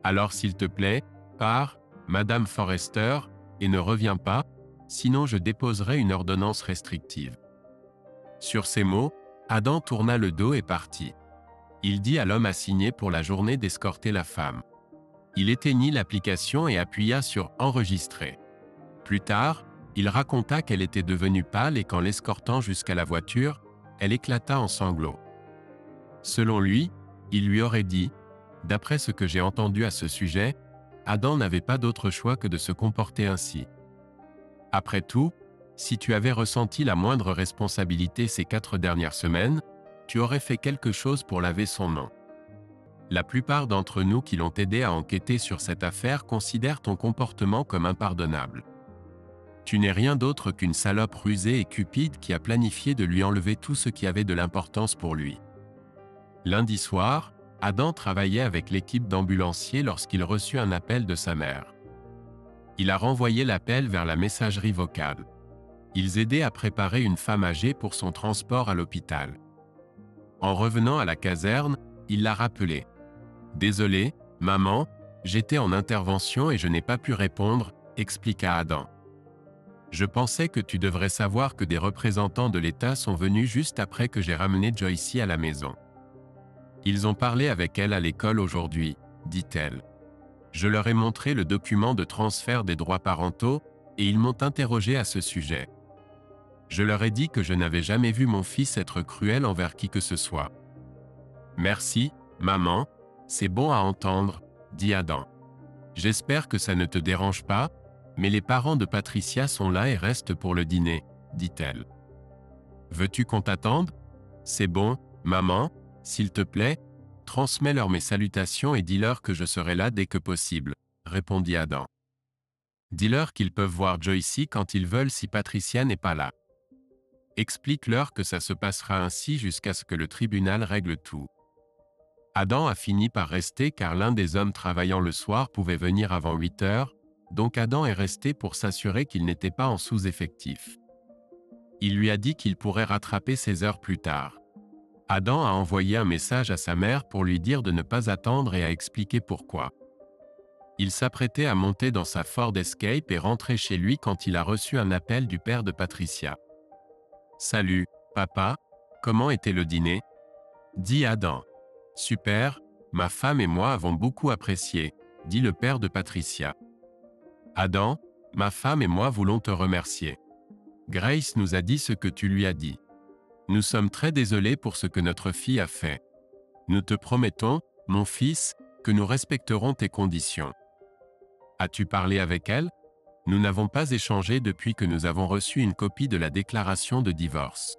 Alors s'il te plaît, pars, Madame Forrester, et ne reviens pas, sinon je déposerai une ordonnance restrictive. » Sur ces mots, Adam tourna le dos et partit. Il dit à l'homme assigné pour la journée d'escorter la femme. Il éteignit l'application et appuya sur « Enregistrer ». Plus tard, il raconta qu'elle était devenue pâle et qu'en l'escortant jusqu'à la voiture, elle éclata en sanglots. Selon lui, il lui aurait dit « D'après ce que j'ai entendu à ce sujet, Adam n'avait pas d'autre choix que de se comporter ainsi. Après tout, si tu avais ressenti la moindre responsabilité ces 4 dernières semaines, tu aurais fait quelque chose pour laver son nom. La plupart d'entre nous qui l'ont aidé à enquêter sur cette affaire considèrent ton comportement comme impardonnable. Tu n'es rien d'autre qu'une salope rusée et cupide qui a planifié de lui enlever tout ce qui avait de l'importance pour lui. » Lundi soir, Adam travaillait avec l'équipe d'ambulanciers lorsqu'il reçut un appel de sa mère. Il a renvoyé l'appel vers la messagerie vocale. Ils aidaient à préparer une femme âgée pour son transport à l'hôpital. En revenant à la caserne, il l'a rappelé. « Désolé, maman, j'étais en intervention et je n'ai pas pu répondre, » expliqua Adam. « Je pensais que tu devrais savoir que des représentants de l'État sont venus juste après que j'ai ramené Joycey à la maison. Ils ont parlé avec elle à l'école aujourd'hui, » dit-elle. « Je leur ai montré le document de transfert des droits parentaux et ils m'ont interrogé à ce sujet. Je leur ai dit que je n'avais jamais vu mon fils être cruel envers qui que ce soit. Merci, maman, c'est bon à entendre, dit Adam. J'espère que ça ne te dérange pas, mais les parents de Patricia sont là et restent pour le dîner, dit-elle. Veux-tu qu'on t'attende? C'est bon, maman, s'il te plaît, transmets-leur mes salutations et dis-leur que je serai là dès que possible, répondit Adam. Dis-leur qu'ils peuvent voir Joycey quand ils veulent si Patricia n'est pas là. Explique-leur que ça se passera ainsi jusqu'à ce que le tribunal règle tout. Adam a fini par rester car l'un des hommes travaillant le soir pouvait venir avant 8 heures, donc Adam est resté pour s'assurer qu'il n'était pas en sous-effectif. Il lui a dit qu'il pourrait rattraper ses heures plus tard. Adam a envoyé un message à sa mère pour lui dire de ne pas attendre et a expliqué pourquoi. Il s'apprêtait à monter dans sa Ford Escape et rentrer chez lui quand il a reçu un appel du père de Patricia. « Salut, papa, comment était le dîner ?» dit Adam. « Super, ma femme et moi avons beaucoup apprécié, » dit le père de Patricia. « Adam, ma femme et moi voulons te remercier. Grace nous a dit ce que tu lui as dit. Nous sommes très désolés pour ce que notre fille a fait. Nous te promettons, mon fils, que nous respecterons tes conditions. As-tu parlé avec elle? Nous n'avons pas échangé depuis que nous avons reçu une copie de la déclaration de divorce.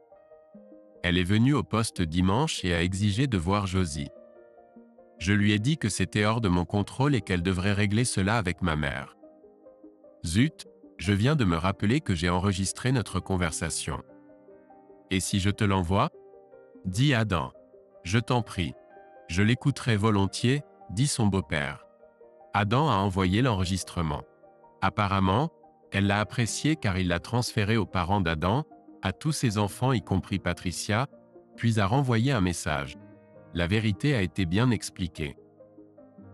Elle est venue au poste dimanche et a exigé de voir Josie. Je lui ai dit que c'était hors de mon contrôle et qu'elle devrait régler cela avec ma mère. Zut, je viens de me rappeler que j'ai enregistré notre conversation. Et si je te l'envoie? Dit Adam. Je t'en prie. Je l'écouterai volontiers, dit son beau-père. Adam a envoyé l'enregistrement. Apparemment, elle l'a apprécié car il l'a transféré aux parents d'Adam, à tous ses enfants y compris Patricia, puis a renvoyé un message. La vérité a été bien expliquée.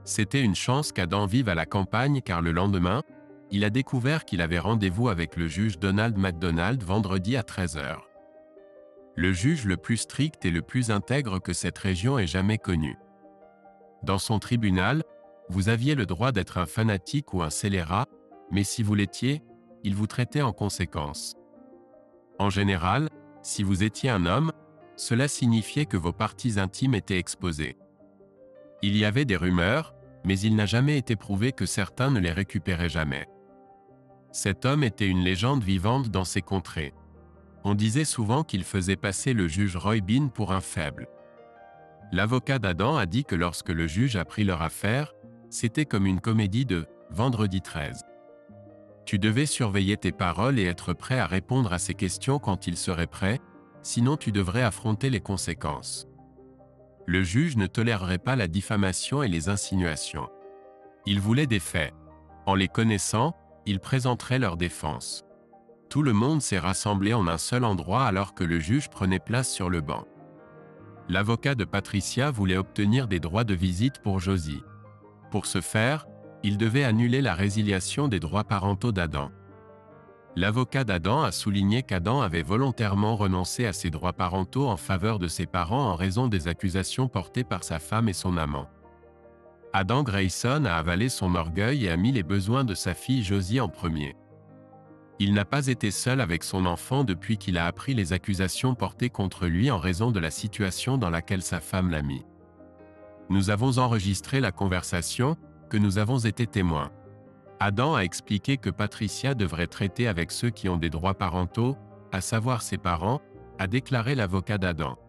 C'était une chance qu'Adam vive à la campagne car le lendemain, il a découvert qu'il avait rendez-vous avec le juge Donald McDonald vendredi à 13 heures. Le juge le plus strict et le plus intègre que cette région ait jamais connu. Dans son tribunal, vous aviez le droit d'être un fanatique ou un scélérat, mais si vous l'étiez, il vous traitait en conséquence. En général, si vous étiez un homme, cela signifiait que vos parties intimes étaient exposées. Il y avait des rumeurs, mais il n'a jamais été prouvé que certains ne les récupéraient jamais. Cet homme était une légende vivante dans ces contrées. On disait souvent qu'il faisait passer le juge Roy Bean pour un faible. L'avocat d'Adam a dit que lorsque le juge a pris leur affaire, c'était comme une comédie de « Vendredi 13 ». Tu devais surveiller tes paroles et être prêt à répondre à ces questions quand il serait prêt, sinon tu devrais affronter les conséquences. Le juge ne tolérerait pas la diffamation et les insinuations. Il voulait des faits. En les connaissant, il présenterait leur défense. Tout le monde s'est rassemblé en un seul endroit alors que le juge prenait place sur le banc. L'avocat de Patricia voulait obtenir des droits de visite pour Josie. Pour ce faire, il devait annuler la résiliation des droits parentaux d'Adam. L'avocat d'Adam a souligné qu'Adam avait volontairement renoncé à ses droits parentaux en faveur de ses parents en raison des accusations portées par sa femme et son amant. Adam Grayson a avalé son orgueil et a mis les besoins de sa fille Josie en premier. Il n'a pas été seul avec son enfant depuis qu'il a appris les accusations portées contre lui en raison de la situation dans laquelle sa femme l'a mis. Nous avons enregistré la conversation, que nous avons été témoins. Adam a expliqué que Patricia devrait traiter avec ceux qui ont des droits parentaux, à savoir ses parents, a déclaré l'avocat d'Adam.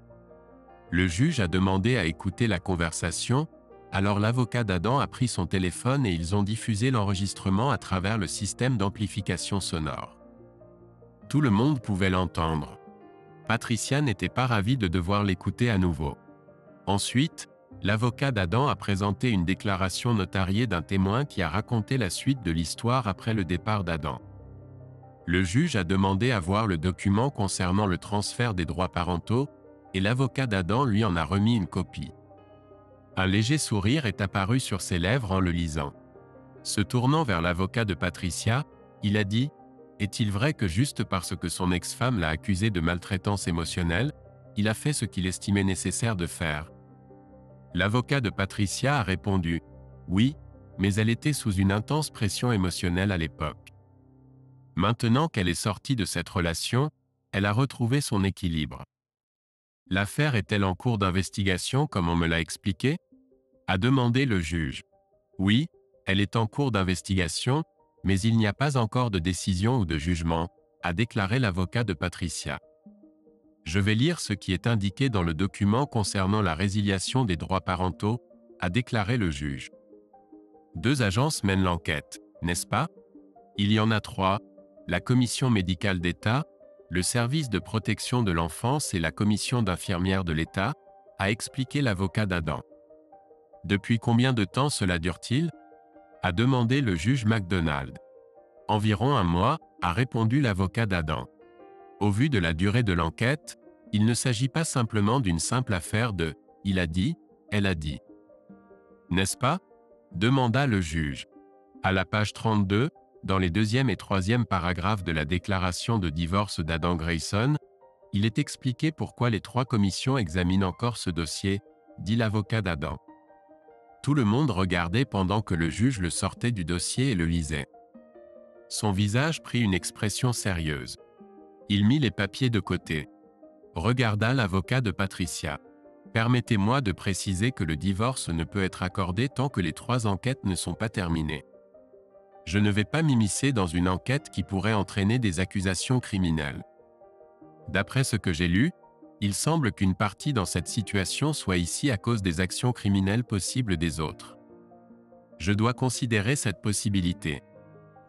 Le juge a demandé à écouter la conversation, alors l'avocat d'Adam a pris son téléphone et ils ont diffusé l'enregistrement à travers le système d'amplification sonore. Tout le monde pouvait l'entendre. Patricia n'était pas ravie de devoir l'écouter à nouveau. Ensuite, l'avocat d'Adam a présenté une déclaration notariée d'un témoin qui a raconté la suite de l'histoire après le départ d'Adam. Le juge a demandé à voir le document concernant le transfert des droits parentaux, et l'avocat d'Adam lui en a remis une copie. Un léger sourire est apparu sur ses lèvres en le lisant. Se tournant vers l'avocat de Patricia, il a dit « Est-il vrai que juste parce que son ex-femme l'a accusé de maltraitance émotionnelle, il a fait ce qu'il estimait nécessaire de faire ?» L'avocat de Patricia a répondu « Oui, mais elle était sous une intense pression émotionnelle à l'époque. Maintenant qu'elle est sortie de cette relation, elle a retrouvé son équilibre. L'affaire est-elle en cours d'investigation comme on me l'a expliqué? A demandé le juge. Oui, elle est en cours d'investigation, mais il n'y a pas encore de décision ou de jugement, a déclaré l'avocat de Patricia. Je vais lire ce qui est indiqué dans le document concernant la résiliation des droits parentaux, a déclaré le juge. 2 agences mènent l'enquête, n'est-ce pas? Il y en a 3, la Commission médicale d'État, le Service de protection de l'enfance et la Commission d'infirmières de l'État, a expliqué l'avocat d'Adam. Depuis combien de temps cela dure-t-il? A demandé le juge MacDonald. Environ 1 mois, a répondu l'avocat d'Adam. Au vu de la durée de l'enquête, il ne s'agit pas simplement d'une simple affaire de « il a dit, elle a dit ». N'est-ce pas? Demanda le juge. À la page 32, dans les 2e et 3e paragraphes de la déclaration de divorce d'Adam Grayson, il est expliqué pourquoi les 3 commissions examinent encore ce dossier, dit l'avocat d'Adam. Tout le monde regardait pendant que le juge le sortait du dossier et le lisait. Son visage prit une expression sérieuse. Il mit les papiers de côté. Regarda l'avocat de Patricia. Permettez-moi de préciser que le divorce ne peut être accordé tant que les 3 enquêtes ne sont pas terminées. Je ne vais pas m'immiscer dans une enquête qui pourrait entraîner des accusations criminelles. D'après ce que j'ai lu, il semble qu'une partie dans cette situation soit ici à cause des actions criminelles possibles des autres. Je dois considérer cette possibilité.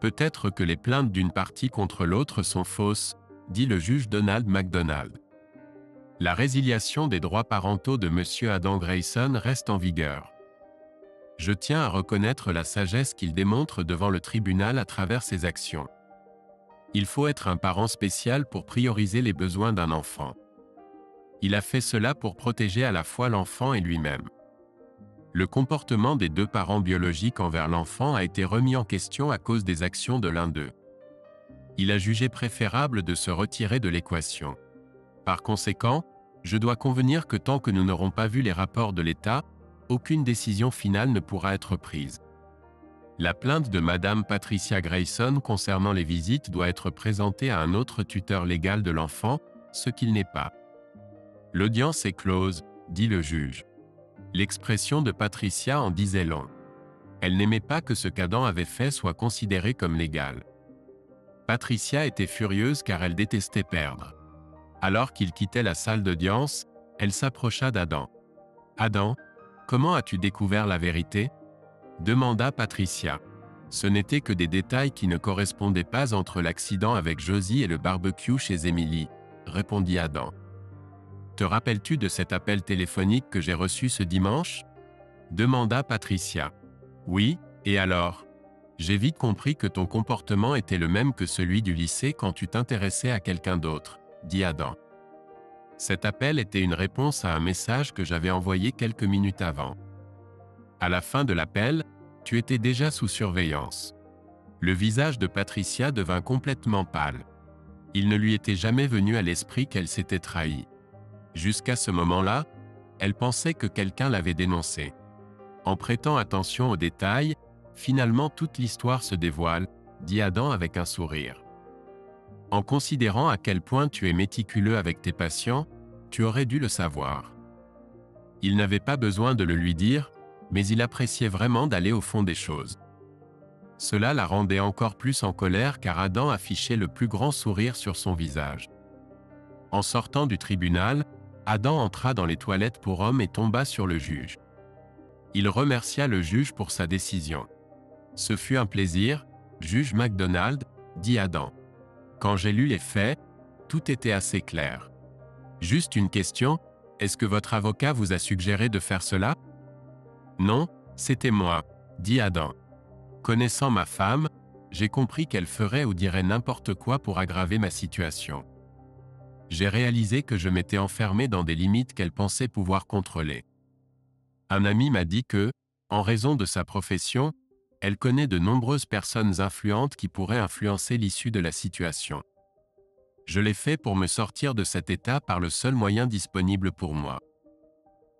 Peut-être que les plaintes d'une partie contre l'autre sont fausses, dit le juge Donald MacDonald. La résiliation des droits parentaux de M. Adam Grayson reste en vigueur. Je tiens à reconnaître la sagesse qu'il démontre devant le tribunal à travers ses actions. Il faut être un parent spécial pour prioriser les besoins d'un enfant. Il a fait cela pour protéger à la fois l'enfant et lui-même. Le comportement des 2 parents biologiques envers l'enfant a été remis en question à cause des actions de l'un d'eux. Il a jugé préférable de se retirer de l'équation. Par conséquent, je dois convenir que tant que nous n'aurons pas vu les rapports de l'État, aucune décision finale ne pourra être prise. La plainte de Madame Patricia Grayson concernant les visites doit être présentée à un autre tuteur légal de l'enfant, ce qu'il n'est pas. L'audience est close, dit le juge. L'expression de Patricia en disait long. Elle n'aimait pas que ce qu'Adam avait fait soit considéré comme légal. Patricia était furieuse car elle détestait perdre. Alors qu'il quittait la salle d'audience, elle s'approcha d'Adam. « Adam, comment as-tu découvert la vérité ?» demanda Patricia. Ce n'étaient que des détails qui ne correspondaient pas entre l'accident avec Josie et le barbecue chez Emily, répondit Adam. Te rappelles-tu de cet appel téléphonique que j'ai reçu ce dimanche? Demanda Patricia. Oui, et alors? J'ai vite compris que ton comportement était le même que celui du lycée quand tu t'intéressais à quelqu'un d'autre, dit Adam. Cet appel était une réponse à un message que j'avais envoyé quelques minutes avant. À la fin de l'appel, tu étais déjà sous surveillance. Le visage de Patricia devint complètement pâle. Il ne lui était jamais venu à l'esprit qu'elle s'était trahie. Jusqu'à ce moment-là, elle pensait que quelqu'un l'avait dénoncée. En prêtant attention aux détails, finalement toute l'histoire se dévoile, dit Adam avec un sourire. En considérant à quel point tu es méticuleux avec tes patients, tu aurais dû le savoir. Il n'avait pas besoin de le lui dire, mais il appréciait vraiment d'aller au fond des choses. Cela la rendait encore plus en colère car Adam affichait le plus grand sourire sur son visage. En sortant du tribunal, Adam entra dans les toilettes pour hommes et tomba sur le juge. Il remercia le juge pour sa décision. Ce fut un plaisir, juge MacDonald, dit Adam. Quand j'ai lu les faits, tout était assez clair. Juste une question, est-ce que votre avocat vous a suggéré de faire cela? Non, c'était moi, dit Adam. Connaissant ma femme, j'ai compris qu'elle ferait ou dirait n'importe quoi pour aggraver ma situation. J'ai réalisé que je m'étais enfermé dans des limites qu'elle pensait pouvoir contrôler. Un ami m'a dit que, en raison de sa profession, elle connaît de nombreuses personnes influentes qui pourraient influencer l'issue de la situation. Je l'ai fait pour me sortir de cet état par le seul moyen disponible pour moi.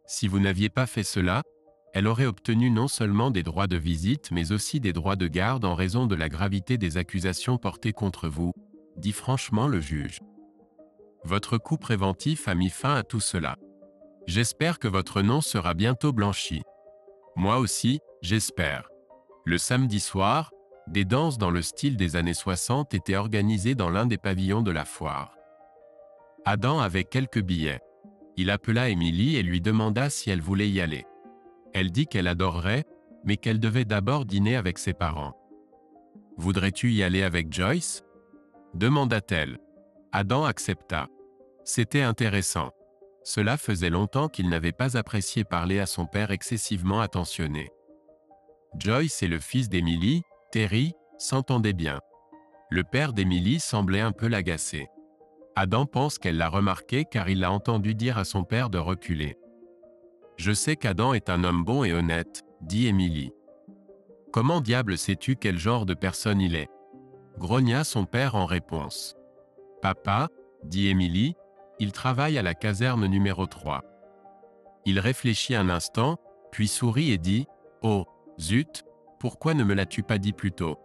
Si vous n'aviez pas fait cela, elle aurait obtenu non seulement des droits de visite mais aussi des droits de garde en raison de la gravité des accusations portées contre vous, dit franchement le juge. Votre coup préventif a mis fin à tout cela. J'espère que votre nom sera bientôt blanchi. Moi aussi, j'espère. Le samedi soir, des danses dans le style des années 60 étaient organisées dans l'un des pavillons de la foire. Adam avait quelques billets. Il appela Emily et lui demanda si elle voulait y aller. Elle dit qu'elle adorerait, mais qu'elle devait d'abord dîner avec ses parents. « Voudrais-tu y aller avec Joyce ?» demanda-t-elle. Adam accepta. C'était intéressant. Cela faisait longtemps qu'il n'avait pas apprécié parler à son père excessivement attentionné. Joyce et le fils d'Emily, Terry, s'entendaient bien. Le père d'Emily semblait un peu l'agacer. Adam pense qu'elle l'a remarqué car il l'a entendu dire à son père de reculer. « Je sais qu'Adam est un homme bon et honnête, » dit Emily. « Comment diable sais-tu quel genre de personne il est ?» grogna son père en réponse. « Papa, » dit Emily, « il travaille à la caserne numéro 3. » Il réfléchit un instant, puis sourit et dit « Oh, zut, pourquoi ne me l'as-tu pas dit plus tôt ?»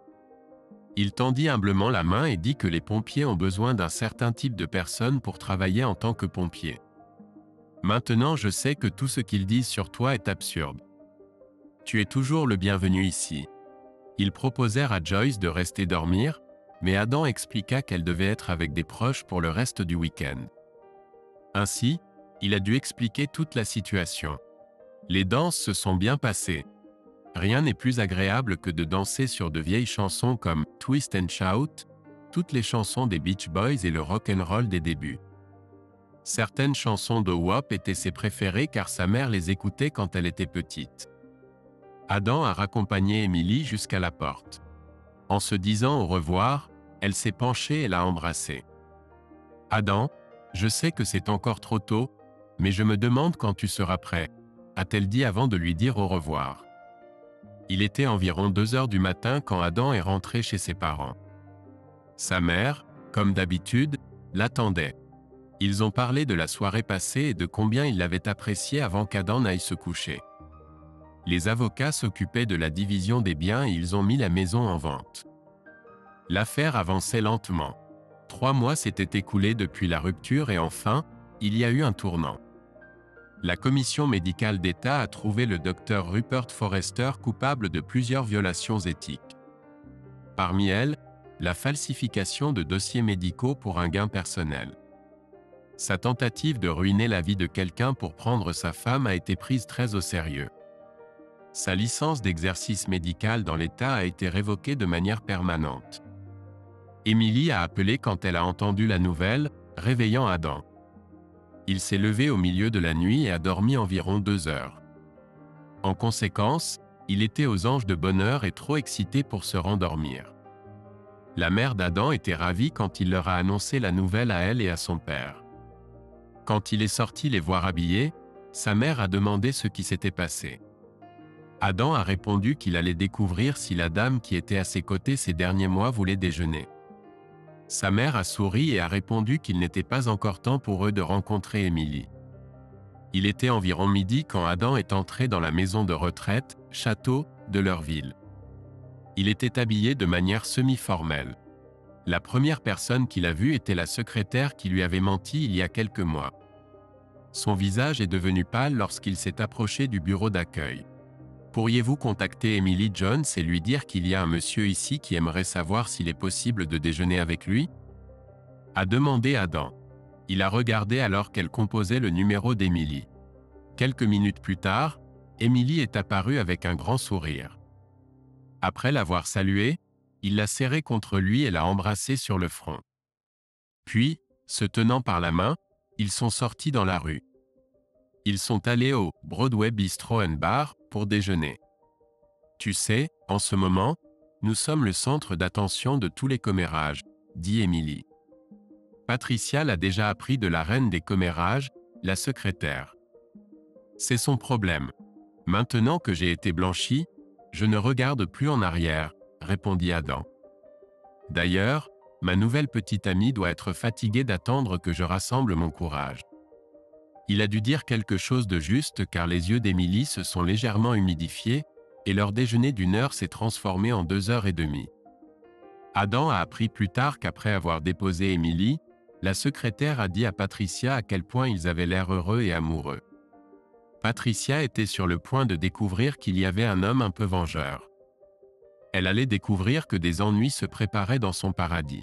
Il tendit humblement la main et dit que les pompiers ont besoin d'un certain type de personne pour travailler en tant que pompier. Maintenant je sais que tout ce qu'ils disent sur toi est absurde. Tu es toujours le bienvenu ici. Ils proposèrent à Joyce de rester dormir, mais Adam expliqua qu'elle devait être avec des proches pour le reste du week-end. Ainsi, il a dû expliquer toute la situation. Les danses se sont bien passées. Rien n'est plus agréable que de danser sur de vieilles chansons comme « Twist and Shout », toutes les chansons des Beach Boys et le rock'n'roll des débuts. Certaines chansons de WAP étaient ses préférées car sa mère les écoutait quand elle était petite. Adam a raccompagné Emily jusqu'à la porte. En se disant au revoir, elle s'est penchée et l'a embrassé. « Adam, je sais que c'est encore trop tôt, mais je me demande quand tu seras prêt, » a-t-elle dit avant de lui dire au revoir. Il était environ 2 heures du matin quand Adam est rentré chez ses parents. Sa mère, comme d'habitude, l'attendait. Ils ont parlé de la soirée passée et de combien ils l'avaient appréciée avant qu'Adam n'aille se coucher. Les avocats s'occupaient de la division des biens et ils ont mis la maison en vente. L'affaire avançait lentement. 3 mois s'étaient écoulés depuis la rupture et enfin, il y a eu un tournant. La commission médicale d'État a trouvé le docteur Rupert Forrester coupable de plusieurs violations éthiques. Parmi elles, la falsification de dossiers médicaux pour un gain personnel. Sa tentative de ruiner la vie de quelqu'un pour prendre sa femme a été prise très au sérieux. Sa licence d'exercice médical dans l'État a été révoquée de manière permanente. Emily a appelé quand elle a entendu la nouvelle, réveillant Adam. Il s'est levé au milieu de la nuit et a dormi environ 2 heures. En conséquence, il était aux anges de bonheur et trop excité pour se rendormir. La mère d'Adam était ravie quand il leur a annoncé la nouvelle à elle et à son père. Quand il est sorti les voir habillés, sa mère a demandé ce qui s'était passé. Adam a répondu qu'il allait découvrir si la dame qui était à ses côtés ces derniers mois voulait déjeuner. Sa mère a souri et a répondu qu'il n'était pas encore temps pour eux de rencontrer Emily. Il était environ midi quand Adam est entré dans la maison de retraite, château, de leur ville. Il était habillé de manière semi-formelle. La première personne qu'il a vue était la secrétaire qui lui avait menti il y a quelques mois. Son visage est devenu pâle lorsqu'il s'est approché du bureau d'accueil. « Pourriez-vous contacter Emily Jones et lui dire qu'il y a un monsieur ici qui aimerait savoir s'il est possible de déjeuner avec lui ?» a demandé Adam. Il a regardé alors qu'elle composait le numéro d'Emily. Quelques minutes plus tard, Emily est apparue avec un grand sourire. Après l'avoir saluée, il l'a serrée contre lui et l'a embrassée sur le front. Puis, se tenant par la main, ils sont sortis dans la rue. Ils sont allés au Broadway Bistro and Bar pour déjeuner. Tu sais, en ce moment, nous sommes le centre d'attention de tous les commérages, dit Emily. Patricia l'a déjà appris de la reine des commérages, la secrétaire. C'est son problème. Maintenant que j'ai été blanchi, je ne regarde plus en arrière, répondit Adam. D'ailleurs, ma nouvelle petite amie doit être fatiguée d'attendre que je rassemble mon courage. Il a dû dire quelque chose de juste car les yeux d'Emily se sont légèrement humidifiés et leur déjeuner d'1 heure s'est transformé en 2 heures et demie. Adam a appris plus tard qu'après avoir déposé Emily, la secrétaire a dit à Patricia à quel point ils avaient l'air heureux et amoureux. Patricia était sur le point de découvrir qu'il y avait un homme un peu vengeur. Elle allait découvrir que des ennuis se préparaient dans son paradis.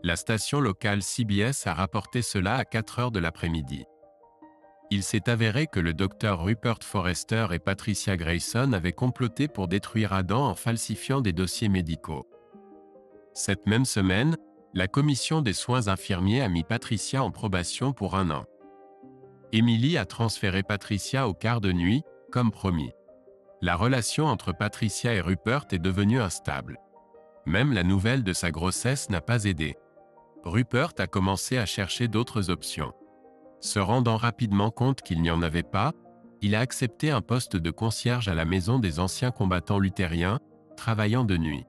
La station locale CBS a rapporté cela à 4 heures de l'après-midi. Il s'est avéré que le docteur Rupert Forrester et Patricia Grayson avaient comploté pour détruire Adam en falsifiant des dossiers médicaux. Cette même semaine, la commission des soins infirmiers a mis Patricia en probation pour 1 an. Emily a transféré Patricia au quart de nuit, comme promis. La relation entre Patricia et Rupert est devenue instable. Même la nouvelle de sa grossesse n'a pas aidé. Rupert a commencé à chercher d'autres options. Se rendant rapidement compte qu'il n'y en avait pas, il a accepté un poste de concierge à la maison des anciens combattants luthériens, travaillant de nuit.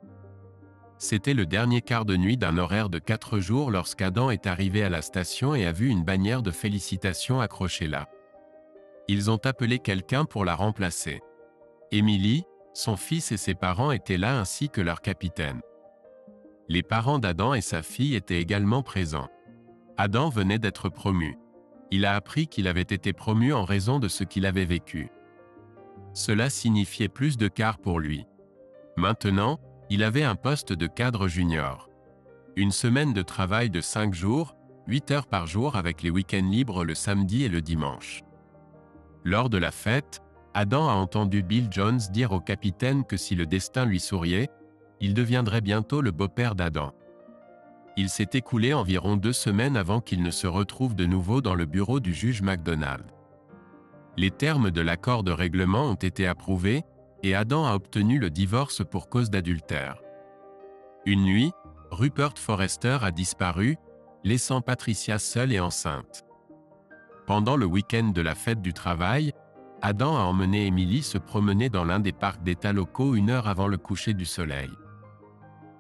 C'était le dernier quart de nuit d'un horaire de 4 jours lorsqu'Adam est arrivé à la station et a vu une bannière de félicitations accrochée là. Ils ont appelé quelqu'un pour la remplacer. Emily, son fils et ses parents étaient là ainsi que leur capitaine. Les parents d'Adam et sa fille étaient également présents. Adam venait d'être promu. Il a appris qu'il avait été promu en raison de ce qu'il avait vécu. Cela signifiait plus de quarts pour lui. Maintenant, il avait un poste de cadre junior. Une semaine de travail de 5 jours, 8 heures par jour avec les week-ends libres le samedi et le dimanche. Lors de la fête, Adam a entendu Bill Jones dire au capitaine que si le destin lui souriait, il deviendrait bientôt le beau-père d'Adam. Il s'est écoulé environ 2 semaines avant qu'il ne se retrouve de nouveau dans le bureau du juge McDonald. Les termes de l'accord de règlement ont été approuvés, et Adam a obtenu le divorce pour cause d'adultère. Une nuit, Rupert Forrester a disparu, laissant Patricia seule et enceinte. Pendant le week-end de la fête du travail, Adam a emmené Emily se promener dans l'un des parcs d'État locaux 1 heure avant le coucher du soleil.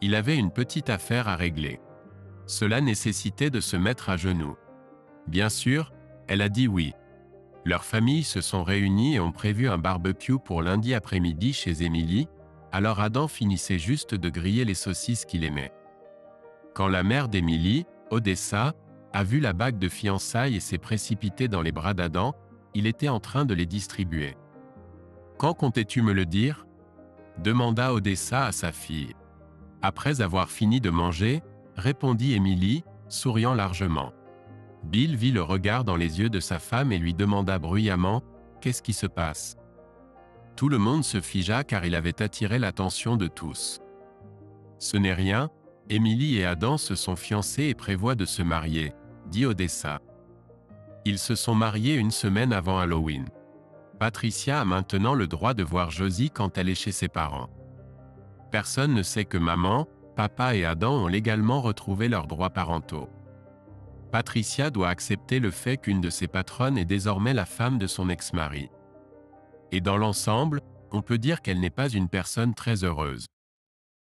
Il avait une petite affaire à régler. Cela nécessitait de se mettre à genoux. Bien sûr, elle a dit oui. Leurs familles se sont réunies et ont prévu un barbecue pour lundi après-midi chez Emily, alors Adam finissait juste de griller les saucisses qu'il aimait. Quand la mère d'Emily, Odessa, a vu la bague de fiançailles et s'est précipitée dans les bras d'Adam, il était en train de les distribuer. « Quand comptais-tu me le dire ?» demanda Odessa à sa fille. Après avoir fini de manger, répondit Emily, souriant largement. Bill vit le regard dans les yeux de sa femme et lui demanda bruyamment « Qu'est-ce qui se passe ?» Tout le monde se figea car il avait attiré l'attention de tous. « Ce n'est rien, Emily et Adam se sont fiancés et prévoient de se marier, » dit Odessa. Ils se sont mariés 1 semaine avant Halloween. Patricia a maintenant le droit de voir Josie quand elle est chez ses parents. Personne ne sait que maman, papa et Adam ont légalement retrouvé leurs droits parentaux. Patricia doit accepter le fait qu'une de ses patronnes est désormais la femme de son ex-mari. Et dans l'ensemble, on peut dire qu'elle n'est pas une personne très heureuse.